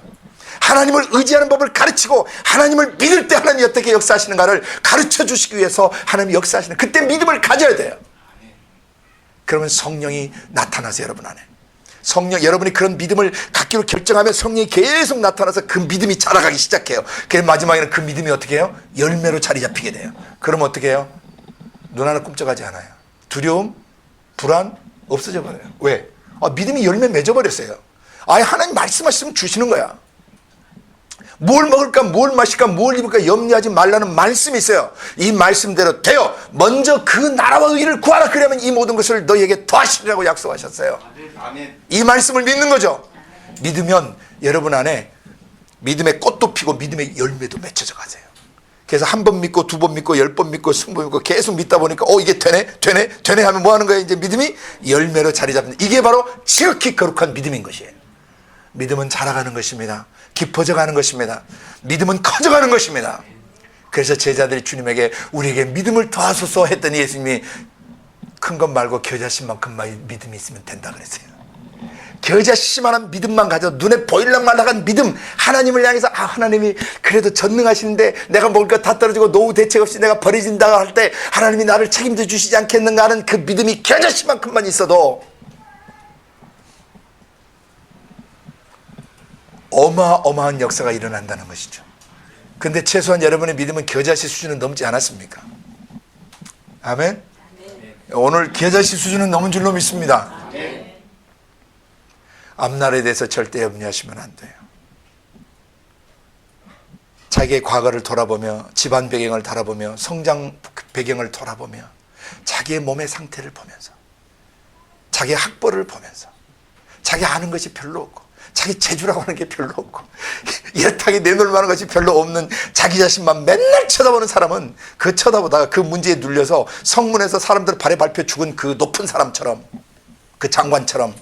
하나님을 의지하는 법을 가르치고 하나님을 믿을 때 하나님이 어떻게 역사하시는가를 가르쳐 주시기 위해서 하나님이 역사하시는, 그때 믿음을 가져야 돼요. 그러면 성령이 나타나세요. 여러분 안에 성령, 여러분이 그런 믿음을 갖기로 결정하면 성령이 계속 나타나서 그 믿음이 자라가기 시작해요. 그래서 마지막에는 그 믿음이 어떻게 해요? 열매로 자리 잡히게 돼요. 그러면 어떻게 해요? 눈 하나 꿈쩍하지 않아요. 두려움, 불안 없어져 버려요. 왜? 믿음이 열매 맺어버렸어요. 아예 하나님 말씀하시면 주시는 거야. 뭘 먹을까, 뭘 마실까, 뭘 입을까 염려하지 말라는 말씀이 있어요. 이 말씀대로 되어 먼저 그 나라와 의를 구하라. 그러면 이 모든 것을 너희에게 더하시리라고 약속하셨어요. 이 말씀을 믿는 거죠. 믿으면 여러분 안에 믿음의 꽃도 피고 믿음의 열매도 맺혀져 가세요. 그래서 한 번 믿고 두 번 믿고 10번 믿고 20번 믿고 계속 믿다 보니까 이게 되네 하면 뭐 하는 거예요? 이제 믿음이 열매로 자리 잡는, 이게 바로 지극히 거룩한 믿음인 것이에요. 믿음은 자라가는 것입니다. 깊어져 가는 것입니다. 믿음은 커져가는 것입니다. 그래서 제자들이 주님에게 우리에게 믿음을 더하소서 했더니 예수님이 큰 것 말고 겨자씨만큼만 믿음이 있으면 된다 그랬어요. 겨자씨만한 믿음만 가져, 눈에 보일랑만 나간 믿음, 하나님을 향해서 하나님이 그래도 전능하시는데 내가 먹을 거 다 떨어지고 노후 대책 없이 내가 버려진다고 할 때 하나님이 나를 책임져 주시지 않겠는가 하는 그 믿음이 겨자씨만큼만 있어도 어마어마한 역사가 일어난다는 것이죠. 근데 최소한 여러분의 믿음은 겨자씨 수준은 넘지 않았습니까? 아멘? 오늘 겨자씨 수준은 넘은 줄로 믿습니다. 앞날에 대해서 절대 염려하시면 안 돼요. 자기의 과거를 돌아보며 집안 배경을 돌아보며 성장 배경을 돌아보며 자기의 몸의 상태를 보면서 자기의 학벌을 보면서 자기 아는 것이 별로 없고 자기 재주라고 하는 게 별로 없고 이렇다게 내놓을 만한 것이 별로 없는 자기 자신만 맨날 쳐다보는 사람은 그 쳐다보다가 그 문제에 눌려서 성문에서 사람들 발에 밟혀 죽은 그 높은 사람처럼, 그 장관처럼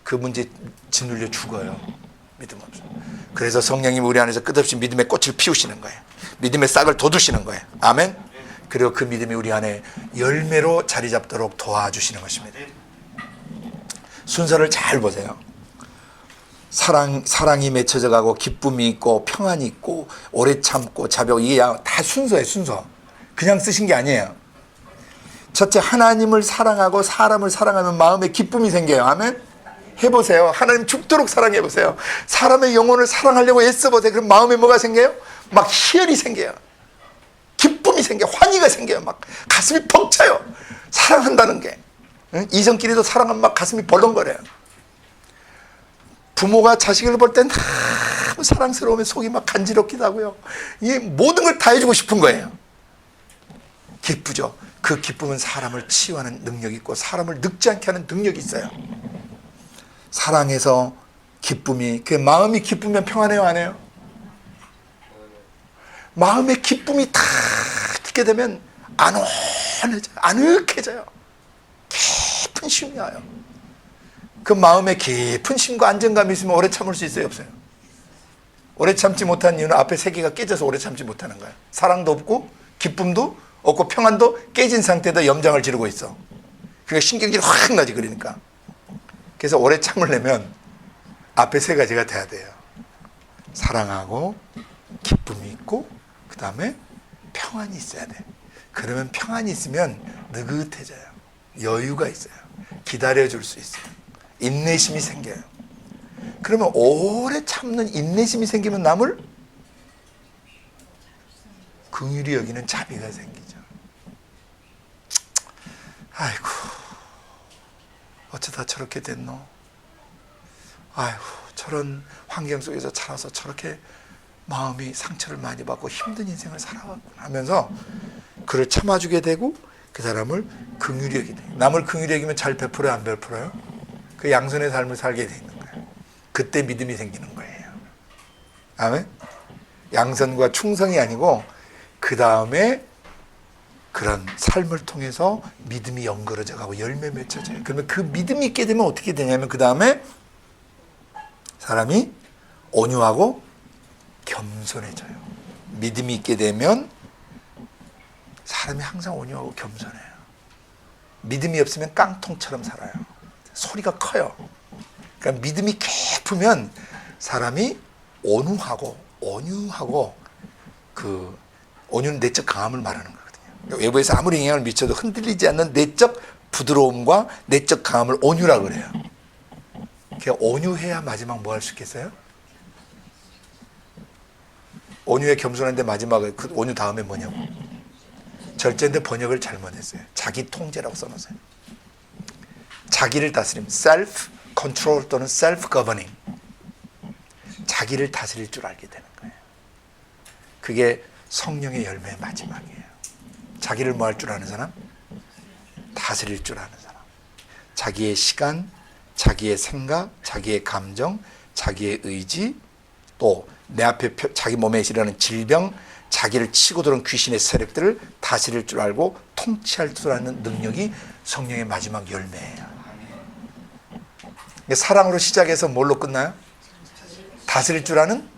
그 문제에 짓눌려 죽어요. 믿음 없어. 그래서 성령님이 우리 안에서 끝없이 믿음의 꽃을 피우시는 거예요. 믿음의 싹을 돋우시는 거예요. 아멘. 그리고 그 믿음이 우리 안에 열매로 자리 잡도록 도와주시는 것입니다. 순서를 잘 보세요. 사랑이 맺혀져 가고 기쁨이 있고 평안이 있고 오래 참고 자비하고, 이게 다 순서예요. 순서. 그냥 쓰신 게 아니에요. 첫째, 하나님을 사랑하고 사람을 사랑하면 마음에 기쁨이 생겨요. 아멘. 해보세요. 하나님 죽도록 사랑해보세요. 사람의 영혼을 사랑하려고 애써보세요. 그럼 마음에 뭐가 생겨요? 막 희열이 생겨요. 기쁨이 생겨요. 환희가 생겨요. 막 가슴이 벅차요. 사랑한다는 게. 이성끼리도 사랑하면 막 가슴이 벌렁거려요. 부모가 자식을 볼 땐 너무 사랑스러우면 속이 막 간지럽기도 하고요. 이 모든 걸 다 해주고 싶은 거예요. 기쁘죠. 그 기쁨은 사람을 치유하는 능력이 있고 사람을 늙지 않게 하는 능력이 있어요. 사랑해서 기쁨이, 그 마음이 기쁘면 평안해요, 안 해요? 마음의 기쁨이 다 있게 되면 아늑해져요. 깊은 쉼이 와요. 그 마음에 깊은 쉼과 안정감이 있으면 오래 참을 수 있어요, 없어요? 오래 참지 못한 이유는 앞에 세 개가 깨져서 오래 참지 못하는 거예요. 사랑도 없고 기쁨도 없고 평안도 깨진 상태에다 염장을 지르고 있어. 그러니까 신경질이 확 나지. 그러니까 그래서 오래 참으려면 앞에 세 가지가 돼야 돼요. 사랑하고 기쁨이 있고 그 다음에 평안이 있어야 돼. 그러면 평안이 있으면 느긋해져요. 여유가 있어요. 기다려줄 수 있어요. 인내심이 생겨요. 그러면 오래 참는 인내심이 생기면 남을 긍휼히 여기는 자비가 생기죠. 아이고, 어쩌다 저렇게 됐노? 아이고, 저런 환경 속에서 자라서 저렇게 마음이 상처를 많이 받고 힘든 인생을 살아왔구나 하면서 그를 참아주게 되고 그 사람을 긍휼히 여기게 돼요. 남을 긍휼히 여기면 잘 베풀어요, 안 베풀어요? 그 양손의 삶을 살게 돼 있는 거예요. 그때 믿음이 생기는 거예요. 아멘? 양선과 충성이 아니고 그 다음에 그런 삶을 통해서 믿음이 연결어져 가고 열매 맺혀져요. 그러면 그 믿음이 있게 되면 어떻게 되냐면 그 다음에 사람이 온유하고 겸손해져요. 믿음이 있게 되면 사람이 항상 온유하고 겸손해요. 믿음이 없으면 깡통처럼 살아요. 소리가 커요. 그러니까 믿음이 깊으면 사람이 온유하고 온유는 내적 강함을 말하는 거거든요. 외부에서 아무리 영향을 미쳐도 흔들리지 않는 내적 부드러움과 내적 강함을 온유라고 그래요. 온유해야 마지막 뭐 할 수 있겠어요? 온유에 겸손한데 마지막에 그 온유 다음에 뭐냐고. 절제인데 번역을 잘못했어요. 자기 통제라고 써놨어요. 자기를 다스림, self control 또는 self governing. 자기를 다스릴 줄 알게 되는 거예요. 그게 성령의 열매의 마지막이에요. 자기를 뭐 할 줄 아는 사람? 다스릴 줄 아는 사람. 자기의 시간, 자기의 생각, 자기의 감정, 자기의 의지, 또 내 앞에 자기 몸에 일어나는 질병, 자기를 치고 들어온 귀신의 세력들을 다스릴 줄 알고 통치할 줄 아는 능력이 성령의 마지막 열매예요. 사랑으로 시작해서 뭘로 끝나요? 다스릴 줄 아는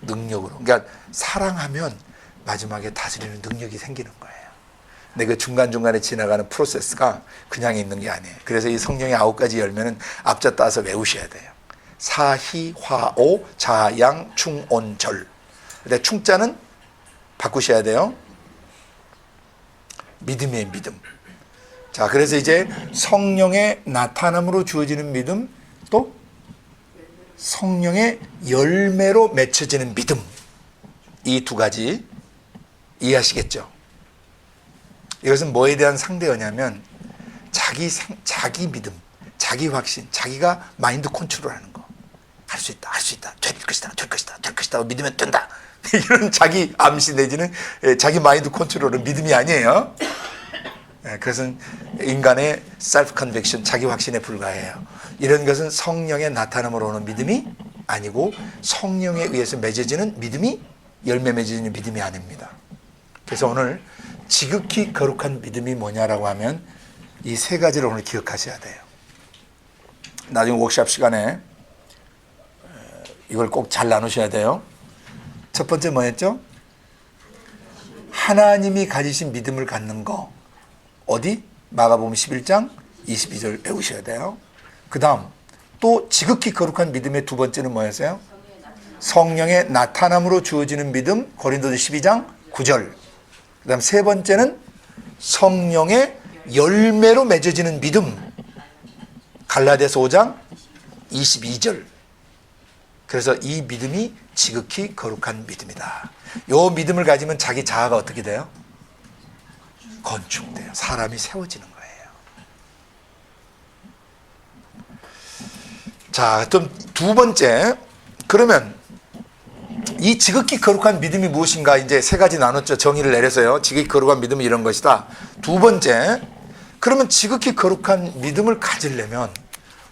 능력으로. 그러니까 사랑하면 마지막에 다스리는 능력이 생기는 거예요. 근데 그 중간중간에 지나가는 프로세스가 그냥 있는 게 아니에요. 그래서 이 성령의 9가지 열매는 앞자 따서 외우셔야 돼요. 사희, 화오, 자양, 충, 온, 절. 근데 충자는 바꾸셔야 돼요. 믿음의 믿음. 자, 그래서 이제 성령의 나타남으로 주어지는 믿음, 또 성령의 열매로 맺혀지는 믿음. 이 두 가지 이해하시겠죠? 이것은 뭐에 대한 상대어냐면 자기 믿음, 자기 확신, 자기가 마인드 컨트롤하는 거. 할 수 있다, 할 수 있다, 될 것이다, 될 것이다, 될 것이다, 믿으면 된다. 이런 자기 암시 내지는 자기 마인드 컨트롤은 믿음이 아니에요. 그것은 인간의 셀프 컨빅션, 자기 확신에 불과해요. 이런 것은 성령의 나타남으로 오는 믿음이 아니고 성령에 의해서 맺어지는 믿음이 열매 맺어지는 믿음이 아닙니다. 그래서 오늘 지극히 거룩한 믿음이 뭐냐라고 하면 이 세 가지를 오늘 기억하셔야 돼요. 나중에 워크숍 시간에 이걸 꼭 잘 나누셔야 돼요. 첫 번째 뭐였죠? 하나님이 가지신 믿음을 갖는 거. 어디? 마가복음 11장 22절 외우셔야 돼요. 그 다음 또 지극히 거룩한 믿음의 두 번째는 뭐였어요? 성령의 나타남으로 주어지는 믿음. 고린도서 12장 9절. 그 다음 세 번째는 성령의 열매로 맺어지는 믿음. 갈라디아서 5장 22절. 그래서 이 믿음이 지극히 거룩한 믿음이다. 이 믿음을 가지면 자기 자아가 어떻게 돼요? 건축돼요. 사람이 세워지는 거예요. 자, 좀 두 번째. 그러면 이 지극히 거룩한 믿음이 무엇인가 이제 세 가지 나눴죠. 정의를 내려서요. 지극히 거룩한 믿음은 이런 것이다. 두 번째. 그러면 지극히 거룩한 믿음을 가지려면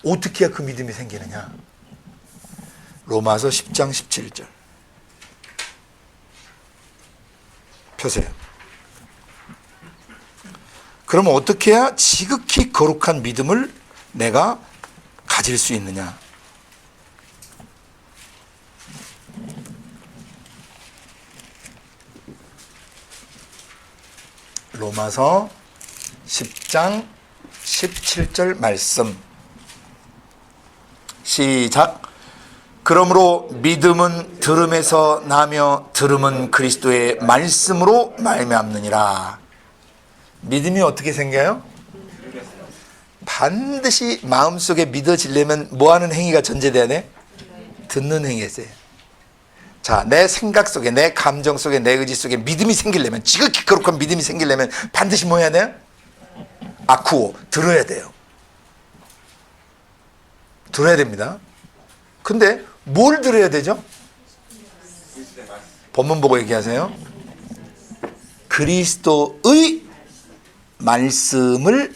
어떻게 해야 그 믿음이 생기느냐? 로마서 10장 17절 펴세요. 그러면 어떻게 해야 지극히 거룩한 믿음을 내가 가질 수 있느냐? 로마서 10장 17절 말씀 시작. 그러므로 믿음은 들음에서 나며 들음은 그리스도의 말씀으로 말미암느니라. 믿음이 어떻게 생겨요? 반드시 마음속에 믿어지려면 뭐하는 행위가 전제돼야 돼? 듣는 행위였어요. 자, 내 생각 속에, 내 감정 속에, 내 의지 속에 믿음이 생기려면, 지극히 거룩한 믿음이 생기려면 반드시 뭐 해야 돼요? 아쿠오, 들어야 돼요. 들어야 됩니다. 근데 뭘 들어야 되죠? 본문 보고 얘기하세요. 그리스도의 말씀을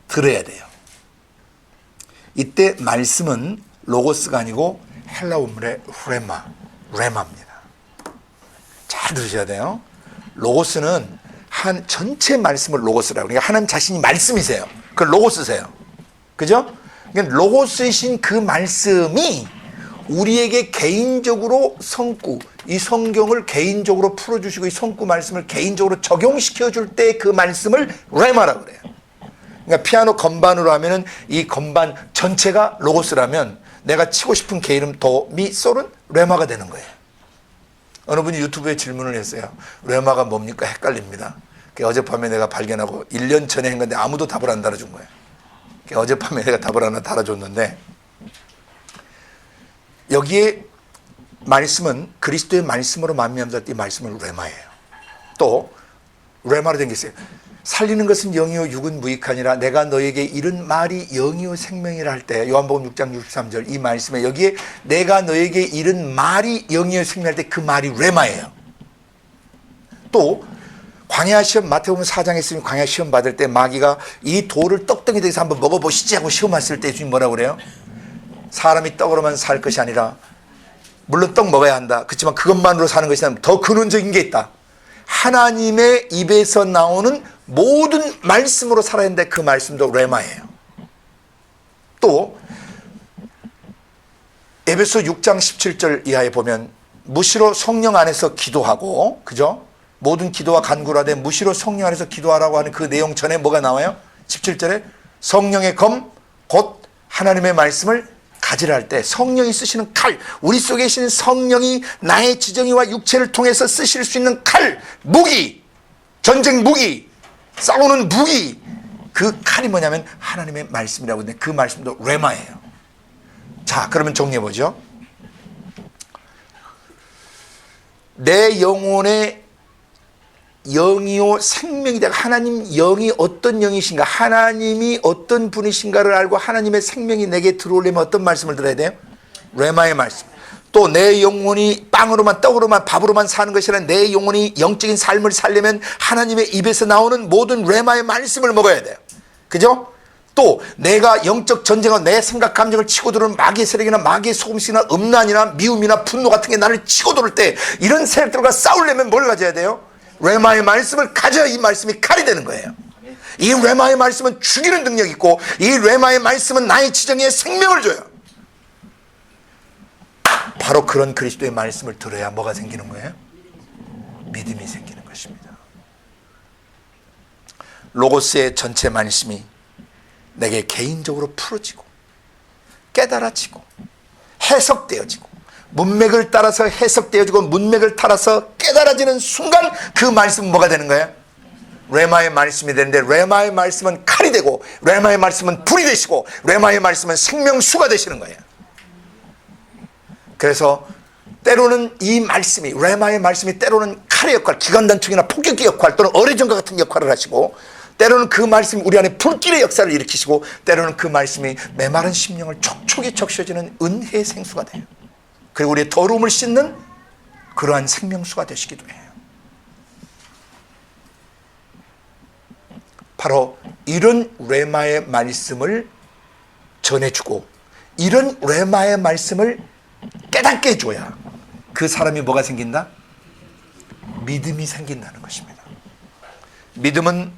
들어야 돼요. 이때 말씀은 로고스가 아니고 헬라 원문의 레마입니다. 잘 들으셔야 돼요. 로고스는 한 전체 말씀을 로고스라고. 그러니까 하나님 자신이 말씀이세요. 그걸 로고스세요. 그죠? 그러니까 로고스이신 그 말씀이 우리에게 개인적으로 성구, 이 성경을 개인적으로 풀어주시고 이 성구 말씀을 개인적으로 적용시켜 줄 때 그 말씀을 레마라고 그래요. 그러니까 피아노 건반으로 하면은 이 건반 전체가 로고스라면 내가 치고 싶은 개 이름 도, 미, 솔은 레마가 되는 거예요. 어느 분이 유튜브에 질문을 했어요. 레마가 뭡니까? 헷갈립니다. 어젯밤에 내가 발견하고 1년 전에 한 건데 아무도 답을 안 달아준 거예요. 어젯밤에 내가 답을 하나 달아줬는데, 여기에 말씀은 그리스도의 말씀으로 말미암다. 이 말씀은 레마예요. 또 레마로 된 게 있어요. 살리는 것은 영이요 육은 무익하니라. 내가 너에게 이른 말이 영이요 생명이라 할 때, 요한복음 6장 63절 이 말씀에 여기에 내가 너에게 이른 말이 영이요 생명할 때 그 말이 레마예요. 또 광야 시험, 마태복음 4장에 쓰면 광야 시험 받을 때 마귀가 이 돌을 떡덩이 돼서 한번 먹어보시지 하고 시험 왔을 때 주님 뭐라고 그래요? 사람이 떡으로만 살 것이 아니라, 물론 떡 먹어야 한다. 그렇지만 그것만으로 사는 것이 아니라 더 근원적인 게 있다. 하나님의 입에서 나오는 모든 말씀으로 살아야 하는데 그 말씀도 레마예요. 또 에베소 6장 17절 이하에 보면 무시로 성령 안에서 기도하고, 그죠? 모든 기도와 간구를 하되 무시로 성령 안에서 기도하라고 하는 그 내용 전에 뭐가 나와요? 17절에 성령의 검, 곧 하나님의 말씀을 가지라 할 때 성령이 쓰시는 칼, 우리 속에 계신 성령이 나의 지정의와 육체를 통해서 쓰실 수 있는 칼, 무기, 전쟁 무기, 싸우는 무기, 그 칼이 뭐냐면 하나님의 말씀이라고 하는데 그 말씀도 레마예요. 자, 그러면 정리해보죠. 내 영혼의 영이요 생명이다. 하나님 영이 어떤 영이신가, 하나님이 어떤 분이신가를 알고 하나님의 생명이 내게 들어오려면 어떤 말씀을 들어야 돼요? 레마의 말씀. 또 내 영혼이 빵으로만 떡으로만 밥으로만 사는 것이 아니라 내 영혼이 영적인 삶을 살려면 하나님의 입에서 나오는 모든 레마의 말씀을 먹어야 돼요. 그죠? 또 내가 영적 전쟁과 내 생각 감정을 치고 들어오는 마귀의 세력이나 마귀의 속임수나 음란이나 미움이나 분노 같은 게 나를 치고 들어올 때 이런 세력들과 싸우려면 뭘 가져야 돼요? 레마의 말씀을 가져야 이 말씀이 칼이 되는 거예요. 이 레마의 말씀은 죽이는 능력이 있고 이 레마의 말씀은 나의 지정에 생명을 줘요. 바로 그런 그리스도의 말씀을 들어야 뭐가 생기는 거예요? 믿음이 생기는 것입니다. 로고스의 전체 말씀이 내게 개인적으로 풀어지고 깨달아지고 해석되어지고 문맥을 따라서 해석되어지고 문맥을 따라서 깨달아지는 순간 그 말씀은 뭐가 되는 거예요? 레마의 말씀이 되는데 레마의 말씀은 칼이 되고 레마의 말씀은 불이 되시고 레마의 말씀은 생명수가 되시는 거예요. 그래서 때로는 이 말씀이, 레마의 말씀이 때로는 칼의 역할, 기관단총이나 폭격기 역할 또는 어뢰전과 같은 역할을 하시고, 때로는 그 말씀이 우리 안에 불길의 역사를 일으키시고, 때로는 그 말씀이 메마른 심령을 촉촉이 적셔주는 은혜의 생수가 돼요. 그리고 우리의 더러움을 씻는 그러한 생명수가 되시기도 해요. 바로 이런 레마의 말씀을 전해주고 이런 레마의 말씀을 깨닫게 해줘야 그 사람이 뭐가 생긴다? 믿음이 생긴다는 것입니다. 믿음은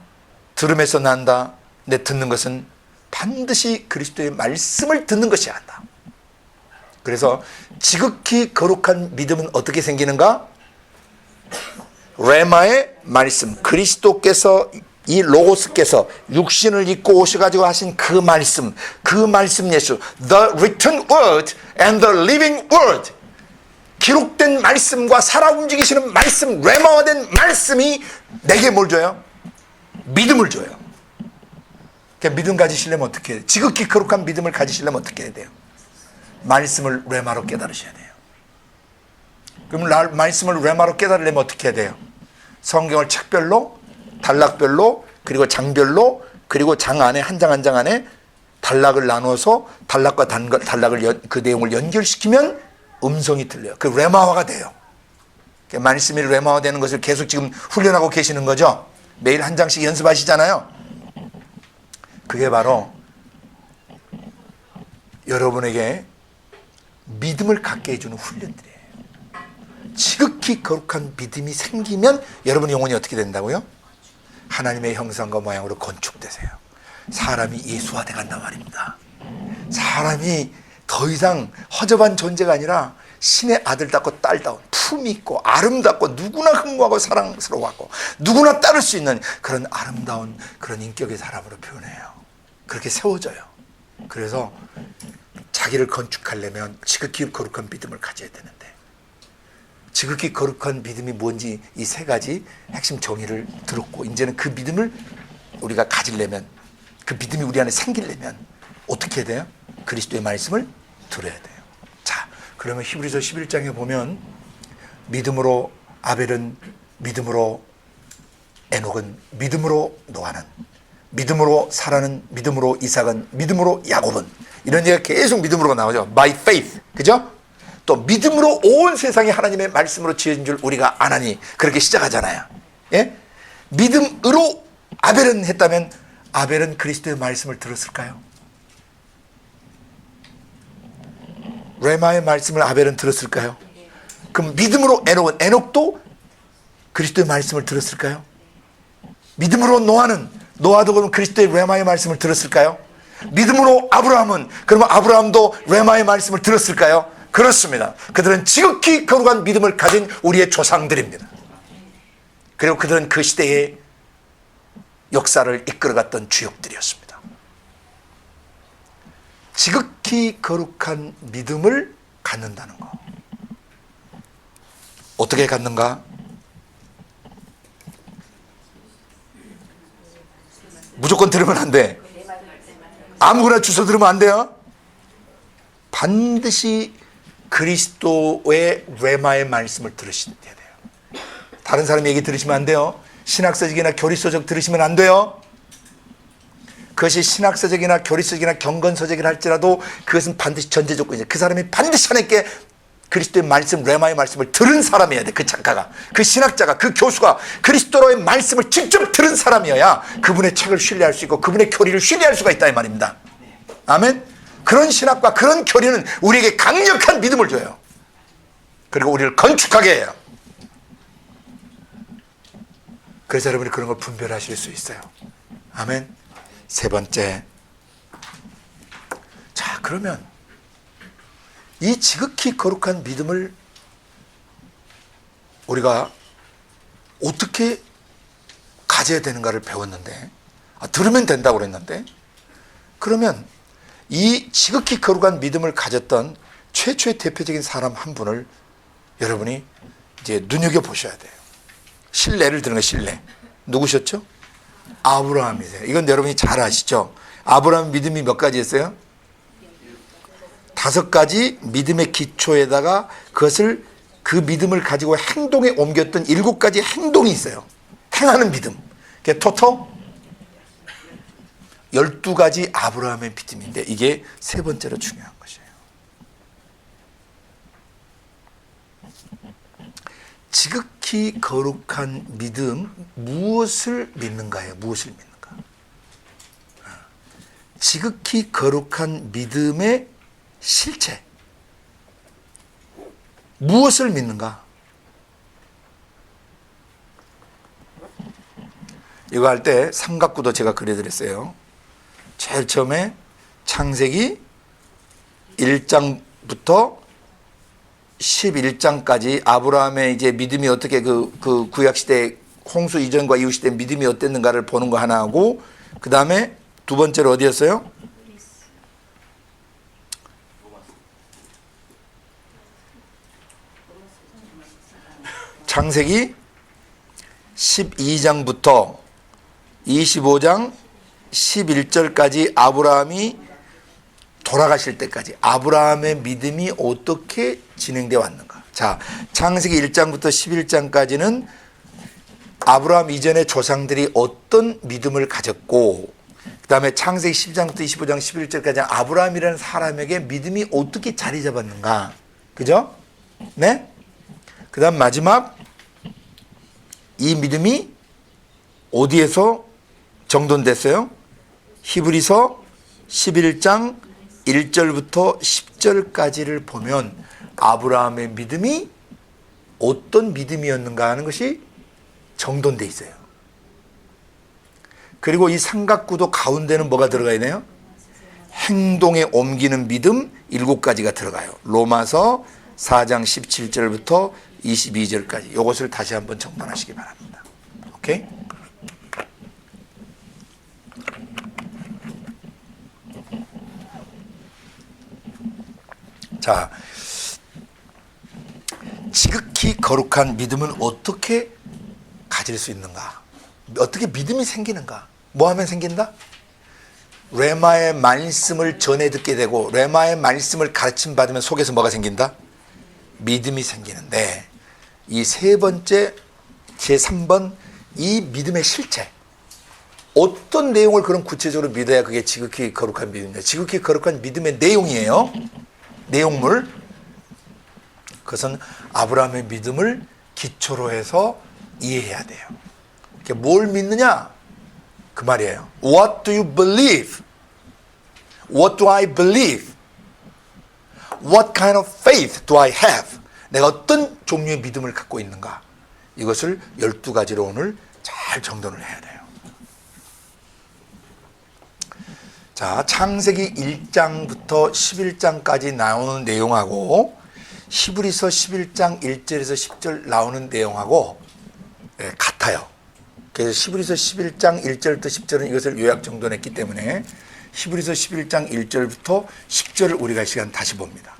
들음에서 난다. 근데 듣는 것은 반드시 그리스도의 말씀을 듣는 것이 한다. 그래서 지극히 거룩한 믿음은 어떻게 생기는가? 레마의 말씀, 그리스도께서 이 로고스께서 육신을 입고 오셔가지고 하신 그 말씀 예수, the written word and the living word, 기록된 말씀과 살아 움직이시는 말씀, 레마화된 말씀이 내게 뭘 줘요? 믿음을 줘요. 그러니까 믿음 가지시려면 어떻게 해야 돼요? 지극히 거룩한 믿음을 가지시려면 어떻게 해야 돼요? 말씀을 레마로 깨달으셔야 돼요. 그럼 말씀을 레마로 깨달으려면 어떻게 해야 돼요? 성경을 책별로, 단락별로, 그리고 장별로, 그리고 장 안에 한 장 한 장 안에 단락을 나눠서 단락과 단락을 그 내용을 연결시키면 음성이 들려요. 그 레마화가 돼요. 말씀이 레마화 되는 것을 계속 지금 훈련하고 계시는 거죠. 매일 한 장씩 연습하시잖아요. 그게 바로 여러분에게 믿음을 갖게 해주는 훈련들이에요. 지극히 거룩한 믿음이 생기면 여러분의 영혼이 어떻게 된다고요? 하나님의 형상과 모양으로 건축되세요. 사람이 예수화돼 간단 말입니다. 사람이 더 이상 허접한 존재가 아니라 신의 아들답고 딸다운 품이 있고 아름답고 누구나 흠모하고 사랑스러워하고 누구나 따를 수 있는 그런 아름다운 그런 인격의 사람으로 표현해요. 그렇게 세워져요. 그래서 자기를 건축하려면 지극히 거룩한 믿음을 가져야 되는데, 지극히 거룩한 믿음이 뭔지 이 세 가지 핵심 정의를 들었고, 이제는 그 믿음을 우리가 가지려면, 그 믿음이 우리 안에 생기려면 어떻게 해야 돼요? 그리스도의 말씀을 들어야 돼요. 자, 그러면 히브리서 11장에 보면 믿음으로 아벨은, 믿음으로 에녹은, 믿음으로 노아는, 믿음으로 사라는, 믿음으로 이삭은, 믿음으로 야곱은, 이런 얘기가 계속 믿음으로 나오죠. By faith, 그죠? 또 믿음으로 온 세상이 하나님의 말씀으로 지어진 줄 우리가 아나니, 그렇게 시작하잖아요. 예? 믿음으로 아벨은 했다면 아벨은 그리스도의 말씀을 들었을까요? 레마의 말씀을 아벨은 들었을까요? 그럼 믿음으로 에녹은, 에녹도 그리스도의 말씀을 들었을까요? 믿음으로 노아도 그럼 그리스도의 레마의 말씀을 들었을까요? 믿음으로 아브라함은, 그러면 아브라함도 레마의 말씀을 들었을까요? 그렇습니다. 그들은 지극히 거룩한 믿음을 가진 우리의 조상들입니다. 그리고 그들은 그 시대의 역사를 이끌어갔던 주역들이었습니다. 지극히 거룩한 믿음을 갖는다는 거. 어떻게 갖는가? 무조건 들으면 안 돼. 아무거나 주워 들으면 안 돼요. 반드시 그리스도의 레마의 말씀을 들으셔야 돼요. 다른 사람 얘기 들으시면 안 돼요. 신학서적이나 교리서적 들으시면 안 돼요. 그것이 신학서적이나 교리서적이나 경건서적이라 할지라도 그것은 반드시 전제 조건이죠. 그 사람이 반드시 하나님께 그리스도의 말씀, 레마의 말씀을 들은 사람이어야 돼. 그 작가가, 그 신학자가, 그 교수가 그리스도의 말씀을 직접 들은 사람이어야 그분의 책을 신뢰할 수 있고 그분의 교리를 신뢰할 수가 있다 이 말입니다. 아멘. 그런 신학과 그런 교리는 우리에게 강력한 믿음을 줘요. 그리고 우리를 건축하게 해요. 그래서 여러분이 그런 걸 분별하실 수 있어요. 아멘. 세 번째, 자, 그러면 이 지극히 거룩한 믿음을 우리가 어떻게 가져야 되는가를 배웠는데, 들으면 된다고 그랬는데, 그러면 이 지극히 거룩한 믿음을 가졌던 최초의 대표적인 사람 한 분을 여러분이 이제 눈여겨보셔야 돼요. 신뢰를 드는 거예요. 신뢰. 누구셨죠? 아브라함이세요. 이건 여러분이 잘 아시죠? 아브라함 믿음이 몇 가지였어요? 5가지 믿음의 기초에다가 그것을, 그 믿음을 가지고 행동에 옮겼던 7가지 행동이 있어요. 행하는 믿음. 그게 토토 12가지 아브라함의 믿음인데, 이게 세 번째로 중요한 것이에요. 지극히 거룩한 믿음, 무엇을 믿는가예요? 무엇을 믿는가? 지극히 거룩한 믿음의 실체, 무엇을 믿는가? 이거 할 때 삼각구도 제가 그려드렸어요. 제일 처음에 창세기 1장부터 11장까지 아브라함의 이제 믿음이 어떻게 그 구약시대에 홍수 이전과 이후 시대 믿음이 어땠는가를 보는 거 하나 하고, 그 다음에 두 번째로 어디였어요? 창세기 12장부터 25장 11절까지 아브라함이 돌아가실 때까지 아브라함의 믿음이 어떻게 진행되어 왔는가. 자, 창세기 1장부터 11장까지는 아브라함 이전의 조상들이 어떤 믿음을 가졌고, 그 다음에 창세기 10장부터 25장 11절까지 아브라함이라는 사람에게 믿음이 어떻게 자리 잡았는가. 그죠? 네? 그 다음 마지막, 이 믿음이 어디에서 정돈됐어요? 히브리서 11장 1절부터 10절까지를 보면 아브라함의 믿음이 어떤 믿음이었는가 하는 것이 정돈돼 있어요. 그리고 이 삼각구도 가운데는 뭐가 들어가 있나요? 행동에 옮기는 믿음 7가지가 들어가요. 로마서 4장 17절부터 22절까지. 이것을 다시 한번 정돈하시기 바랍니다. 오케이? 자, 지극히 거룩한 믿음은 어떻게 가질 수 있는가? 어떻게 믿음이 생기는가? 뭐 하면 생긴다? 레마의 말씀을 전해 듣게 되고 레마의 말씀을 가르침 받으면 속에서 뭐가 생긴다? 믿음이 생기는데, 이 세 번째, 제3번, 이 믿음의 실체. 어떤 내용을 그런 구체적으로 믿어야 그게 지극히 거룩한 믿음이냐. 지극히 거룩한 믿음의 내용이에요. 내용물. 그것은 아브라함의 믿음을 기초로 해서 이해해야 돼요. 뭘 믿느냐? 그 말이에요. What do you believe? What do I believe? What kind of faith do I have? 내가 어떤 종류의 믿음을 갖고 있는가? 이것을 12가지로 오늘 잘 정돈을 해야 돼요. 자, 창세기 1장부터 11장까지 나오는 내용하고 히브리서 11장 1절에서 10절 나오는 내용하고 같아요. 그래서 히브리서 11장 1절부터 10절은 이것을 요약 정돈했기 때문에 히브리서 11장 1절부터 10절을 우리가 시간 다시 봅니다.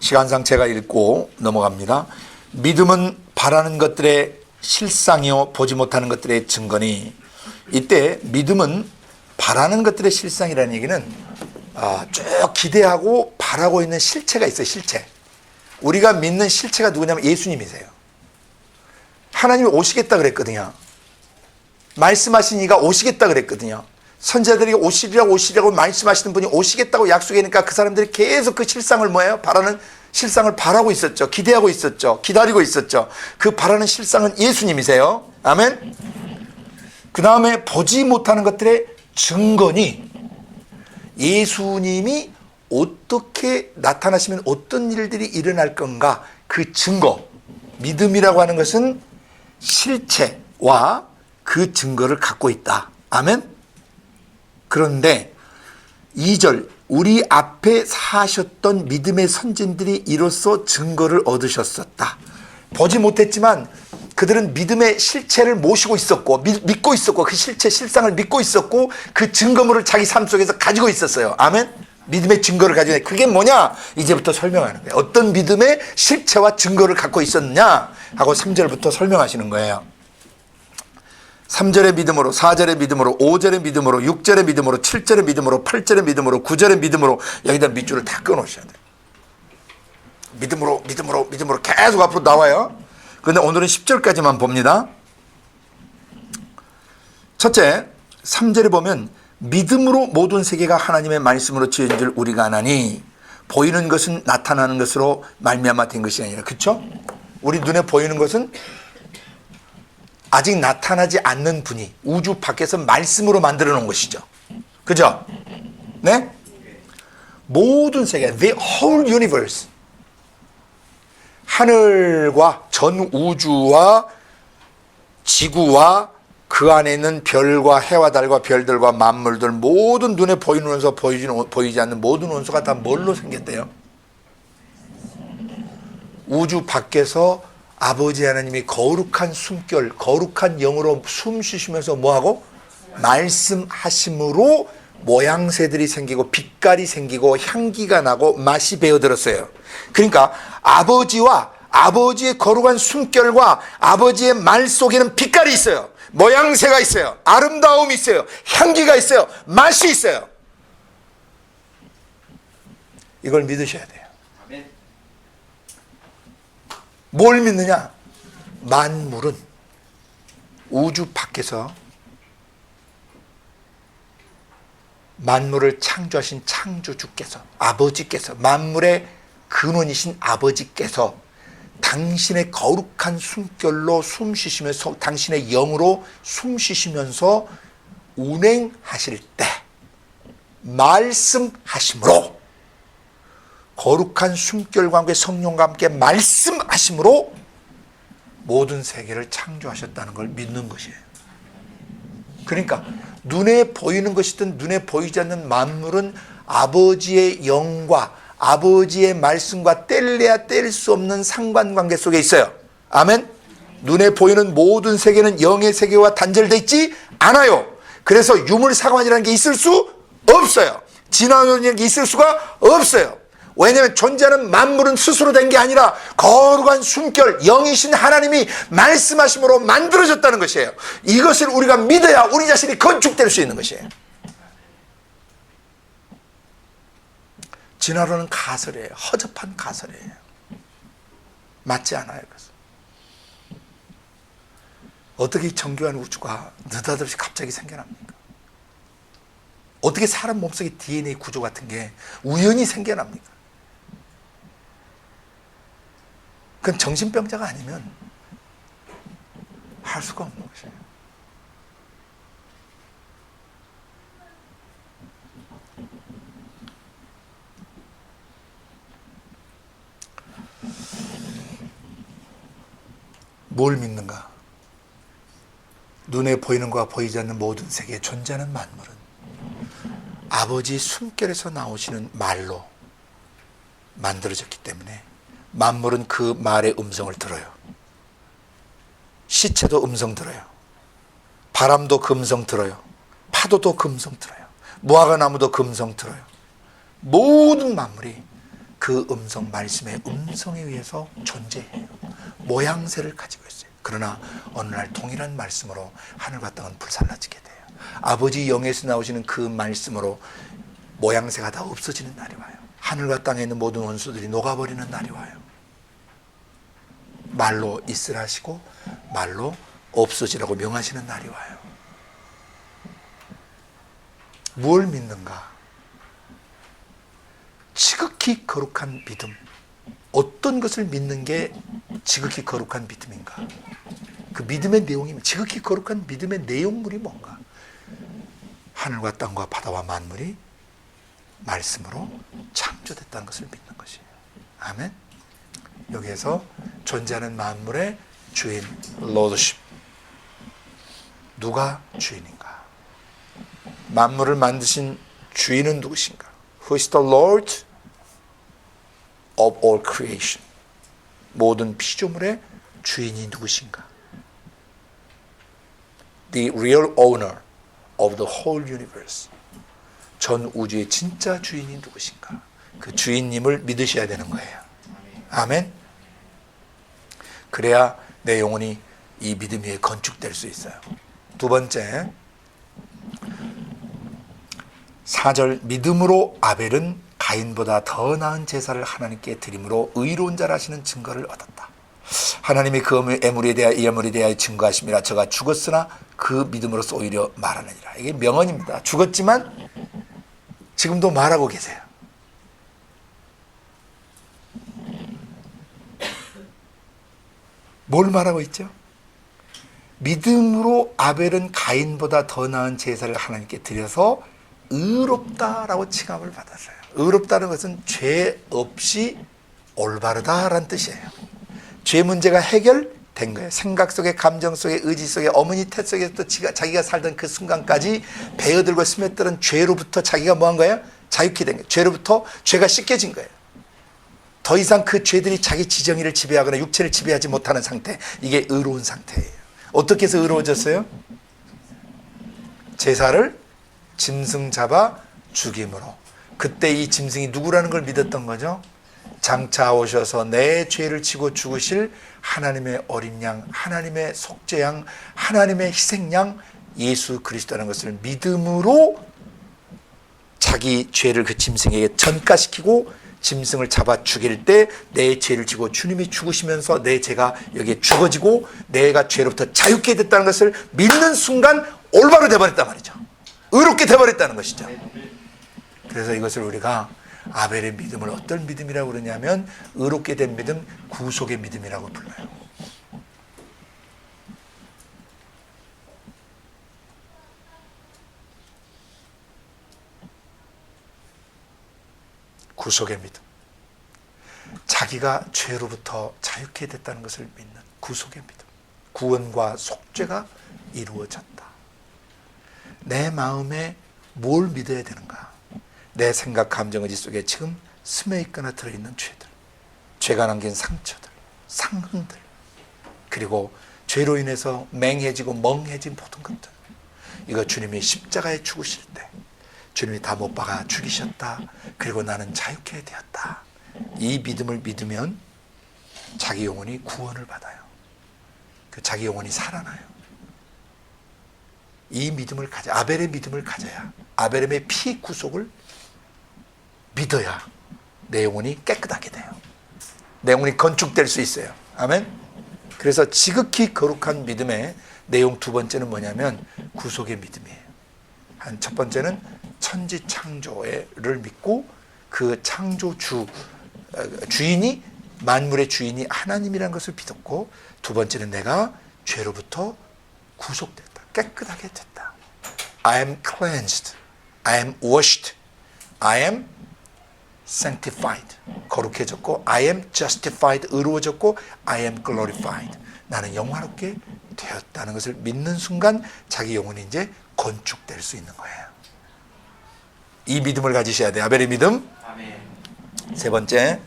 시간상 제가 읽고 넘어갑니다. 믿음은 바라는 것들의 실상이요 보지 못하는 것들의 증거니. 이때 믿음은 바라는 것들의 실상이라는 얘기는 쭉 기대하고 바라고 있는 실체가 있어요. 실체. 우리가 믿는 실체가 누구냐면 예수님이세요. 하나님이 오시겠다 그랬거든요. 말씀하신 이가 오시겠다 그랬거든요. 선지자들이 오시리라고 말씀하시는 분이 오시겠다고 약속하니까 그 사람들이 계속 그 실상을 뭐예요? 바라는 실상을 바라고 있었죠. 기대하고 있었죠. 기다리고 있었죠. 그 바라는 실상은 예수님이세요. 아멘. 그 다음에 보지 못하는 것들의 증거니, 예수님이 어떻게 나타나시면 어떤 일들이 일어날 건가, 그 증거. 믿음이라고 하는 것은 실체와 그 증거를 갖고 있다. 아멘. 그런데 2절, 우리 앞에 사셨던 믿음의 선진들이 이로써 증거를 얻으셨었다. 보지 못했지만 그들은 믿음의 실체를 모시고 있었고 믿고 있었고 그 실체 실상을 믿고 있었고 그 증거물을 자기 삶 속에서 가지고 있었어요. 아멘. 믿음의 증거를 가지고 있는데 그게 뭐냐? 이제부터 설명하는 거예요. 어떤 믿음의 실체와 증거를 갖고 있었느냐 하고 3절부터 설명하시는 거예요. 3절의 믿음으로, 4절의 믿음으로, 5절의 믿음으로, 6절의 믿음으로, 7절의 믿음으로, 8절의 믿음으로, 9절의 믿음으로, 여기다 밑줄을 다 끊으셔야 돼요. 믿음으로 계속 앞으로 나와요. 그런데 오늘은 10절까지만 봅니다. 첫째, 3절에 보면 믿음으로 모든 세계가 하나님의 말씀으로 지어진 줄 우리가 아나니 보이는 것은 나타나는 것으로 말미암아 된 것이 아니라. 그렇죠? 우리 눈에 보이는 것은 아직 나타나지 않는 분이 우주 밖에서 말씀으로 만들어 놓은 것이죠. 그죠? 네? 모든 세계, the whole universe, 하늘과 전 우주와 지구와 그 안에 있는 별과 해와 달과 별들과 만물들, 모든 눈에 보이는 원소, 보이지 않는 모든 원소가 다 뭘로 생겼대요? 우주 밖에서 아버지 하나님이 거룩한 숨결, 거룩한 영으로 숨 쉬시면서 뭐하고? 말씀하심으로 모양새들이 생기고 빛깔이 생기고 향기가 나고 맛이 배어들었어요. 그러니까 아버지와 아버지의 거룩한 숨결과 아버지의 말 속에는 빛깔이 있어요. 모양새가 있어요. 아름다움이 있어요. 향기가 있어요. 맛이 있어요. 이걸 믿으셔야 돼요. 뭘 믿느냐? 만물은 우주 밖에서 만물을 창조하신 창조주께서, 아버지께서, 만물의 근원이신 아버지께서 당신의 거룩한 숨결로 숨쉬시면서, 당신의 영으로 숨쉬시면서 운행하실 때 말씀하심으로, 거룩한 숨결과 함께 성령과 함께 말씀하심으로 모든 세계를 창조하셨다는 걸 믿는 것이에요. 그러니까 눈에 보이는 것이든 눈에 보이지 않는 만물은 아버지의 영과 아버지의 말씀과 뗄래야 뗄 수 없는 상관관계 속에 있어요. 아멘. 눈에 보이는 모든 세계는 영의 세계와 단절되어 있지 않아요. 그래서 유물사관이라는 게 있을 수 없어요. 진화론이라는 게 있을 수가 없어요. 왜냐하면 존재하는 만물은 스스로 된 게 아니라 거룩한 숨결, 영이신 하나님이 말씀하심으로 만들어졌다는 것이에요. 이것을 우리가 믿어야 우리 자신이 건축될 수 있는 것이에요. 진화론은 가설이에요. 허접한 가설이에요. 맞지 않아요. 그래서 어떻게 이 정교한 우주가 느닷없이 갑자기 생겨납니까? 어떻게 사람 몸속에 DNA 구조 같은 게 우연히 생겨납니까? 그건 정신병자가 아니면 할 수가 없는 것이에요. 뭘 믿는가? 눈에 보이는 것과 보이지 않는 모든 세계에 존재하는 만물은 아버지 숨결에서 나오시는 말로 만들어졌기 때문에 만물은 그 말의 음성을 들어요. 시체도 음성 들어요. 바람도 그 음성 들어요. 파도도 그 음성 들어요. 무화과나무도 그 음성 들어요. 모든 만물이 그 음성, 말씀의 음성에 의해서 존재해요. 모양새를 가지고 있어요. 그러나 어느 날 동일한 말씀으로 하늘과 땅은 불살라지게 돼요. 아버지 영에서 나오시는 그 말씀으로 모양새가 다 없어지는 날이 와요. 하늘과 땅에 있는 모든 원수들이 녹아버리는 날이 와요. 말로 있으라 하시고 말로 없어지라고 명하시는 날이 와요. 뭘 믿는가? 지극히 거룩한 믿음. 어떤 것을 믿는 게 지극히 거룩한 믿음인가? 그 믿음의 내용이, 지극히 거룩한 믿음의 내용물이 뭔가? 하늘과 땅과 바다와 만물이 말씀으로 창조됐다는 것을 믿는 것이에요. 아멘. 여기에서 존재하는 만물의 주인, 로드십. 누가 주인인가? 만물을 만드신 주인은 누구신가? Who is the Lord of all creation? 모든 피조물의 주인이 누구신가? The real owner of the whole universe. 전 우주의 진짜 주인이 누구신가? 그 주인님을 믿으셔야 되는 거예요. 아멘. 그래야 내 영혼이 이 믿음 위에 건축될 수 있어요. 두 번째, 4절, 믿음으로 아벨은 가인보다 더 나은 제사를 하나님께 드림으로 의로운 자라 하시는 증거를 얻었다. 하나님이 그 애물에 대하여 증거하심이라. 저가 죽었으나 그 믿음으로써 오히려 말하느니라. 이게 명언입니다. 죽었지만 지금도 말하고 계세요. 뭘 말하고 있죠? 믿음으로 아벨은 가인보다 더 나은 제사를 하나님께 드려서 의롭다라고 칭함을 받았어요. 의롭다는 것은 죄 없이 올바르다라는 뜻이에요. 죄 문제가 해결된 거예요. 생각 속에, 감정 속에, 의지 속에, 어머니 태 속에서 자기가 살던 그 순간까지 배어들고 스며들은 죄로부터 자기가 뭐한 거예요? 자유케 된 거예요. 죄로부터 죄가 씻겨진 거예요. 더 이상 그 죄들이 자기 지정의를 지배하거나 육체를 지배하지 못하는 상태, 이게 의로운 상태예요. 어떻게 해서 의로워졌어요? 제사를 짐승 잡아 죽임으로. 그때 이 짐승이 누구라는 걸 믿었던 거죠? 장차 오셔서 내 죄를 지고 죽으실 하나님의 어린 양, 하나님의 속죄양, 하나님의 희생양 예수 그리스도라는 것을 믿음으로 자기 죄를 그 짐승에게 전가시키고 짐승을 잡아 죽일 때 내 죄를 지고 주님이 죽으시면서 내 죄가 여기에 죽어지고 내가 죄로부터 자유케 됐다는 것을 믿는 순간 올바로 돼버렸단 말이죠. 의롭게 돼버렸다는 것이죠. 그래서 이것을 우리가 아벨의 믿음을 어떤 믿음이라고 그러냐면 의롭게 된 믿음, 구속의 믿음이라고 불러요. 구속의 믿음. 자기가 죄로부터 자유케 됐다는 것을 믿는 구속의 믿음. 구원과 속죄가 이루어졌다. 내 마음에 뭘 믿어야 되는가? 내 생각, 감정, 의지 속에 지금 스며있거나 들어있는 죄들, 죄가 남긴 상처들, 상흔들, 그리고 죄로 인해서 맹해지고 멍해진 모든 것들, 이거 주님이 십자가에 죽으실 때 주님이 다 못 박아 죽이셨다. 그리고 나는 자유케 되었다. 이 믿음을 믿으면 자기 영혼이 구원을 받아요. 그 자기 영혼이 살아나요. 이 믿음을 가져, 아벨의 믿음을 가져야, 아벨의 피 구속을 믿어야 내 영혼이 깨끗하게 돼요. 내 영혼이 건축될 수 있어요. 아멘. 그래서 지극히 거룩한 믿음의 내용 두 번째는 뭐냐면 구속의 믿음이에요. 한 첫 번째는 천지 창조를 믿고 그 창조 주인이, 만물의 주인이 하나님이라는 것을 믿었고, 두 번째는 내가 죄로부터 구속됐다, 깨끗하게 됐다. I am cleansed, I am washed, I am sanctified, 거룩해졌고, I am justified, 의로워졌고, I am glorified, 나는 영화롭게 되었다는 것을 믿는 순간 자기 영혼이 이제 건축될 수 있는 거예요. 이 믿음을 가지셔야 돼요. 아벨의 믿음. 아멘. 세 번째,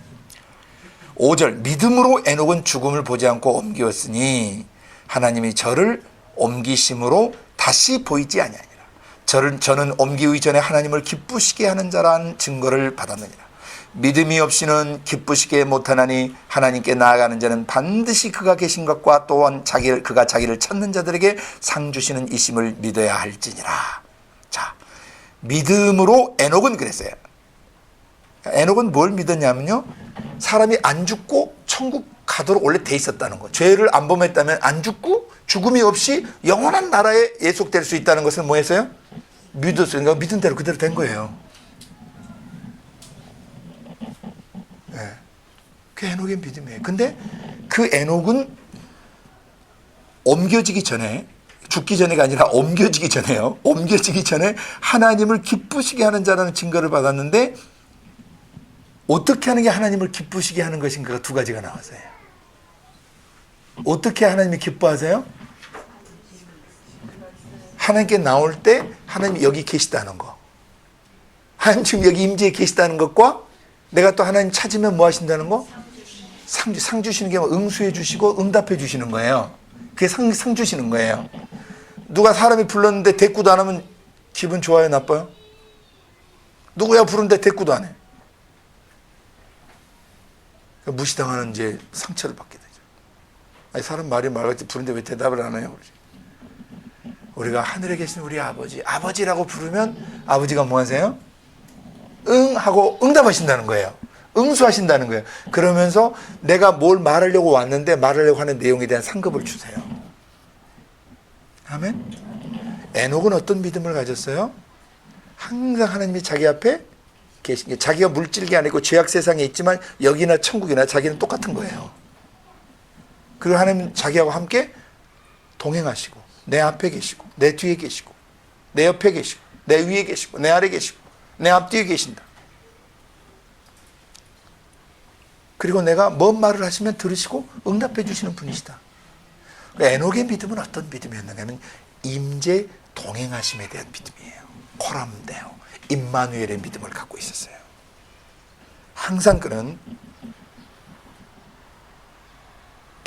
5절, 믿음으로 에녹은 죽음을 보지 않고 옮기었으니 하나님이 저를 옮기심으로 다시 보이지 아니하니라. 저는 옮기기 전에 하나님을 기쁘시게 하는 자란 증거를 받았느니라. 믿음이 없이는 기쁘시게 못하나니 하나님께 나아가는 자는 반드시 그가 계신 것과 또한 그가 자기를 찾는 자들에게 상 주시는 이심을 믿어야 할지니라. 자, 믿음으로 에녹은 그랬어요. 에녹은 뭘 믿었냐면요, 사람이 안 죽고 천국 가도록 원래 돼 있었다는 거. 죄를 안 범했다면 안 죽고 죽음이 없이 영원한 나라에 예속될 수 있다는 것을 뭐 했어요? 믿었어요. 그러니까 믿은 대로 그대로 된 거예요. 네. 그 에녹의 믿음이에요. 근데 그 에녹은 옮겨지기 전에, 죽기 전에가 아니라 옮겨지기 전에요. 옮겨지기 전에 하나님을 기쁘시게 하는 자라는 증거를 받았는데, 어떻게 하는 게 하나님을 기쁘시게 하는 것인가가 두 가지가 나왔어요. 어떻게 하나님이 기뻐하세요? 하나님께 나올 때 하나님이 여기 계시다는 거, 하나님 지금 여기 임재에 계시다는 것과 내가 또 하나님 찾으면 뭐 하신다는 거? 상 주시는 게 응수해 주시고 응답해 주시는 거예요. 그게 상 주시는 거예요. 누가 사람이 불렀는데 대꾸도 안 하면 기분 좋아요, 나빠요? 누구야 부르는데 대꾸도 안 해. 무시당하는 이제 상처를 받게 되죠. 아니, 사람 말이 말같이 부르는데 왜 대답을 안 해요? 우리가 하늘에 계신 우리 아버지, 아버지라고 부르면 아버지가 뭐 하세요? 응 하고 응답하신다는 거예요. 응수하신다는 거예요. 그러면서 내가 뭘 말하려고 왔는데 말하려고 하는 내용에 대한 상급을 주세요. 아멘. 에녹은 어떤 믿음을 가졌어요? 항상 하나님이 자기 앞에 계신 게, 자기가 물질이 아니고 죄악 세상에 있지만 여기나 천국이나 자기는 똑같은 거예요. 그리고 하나님 자기하고 함께 동행하시고 내 앞에 계시고 내 뒤에 계시고 내 옆에 계시고 내 위에 계시고 내 아래 계시고 내 앞뒤에 계신다. 그리고 내가 뭔 말을 하시면 들으시고 응답해 주시는 분이시다. 에녹의 믿음은 어떤 믿음이었느냐 하면 임재 동행하심에 대한 믿음이에요. 코람데오, 임마누엘의 믿음을 갖고 있었어요. 항상 그는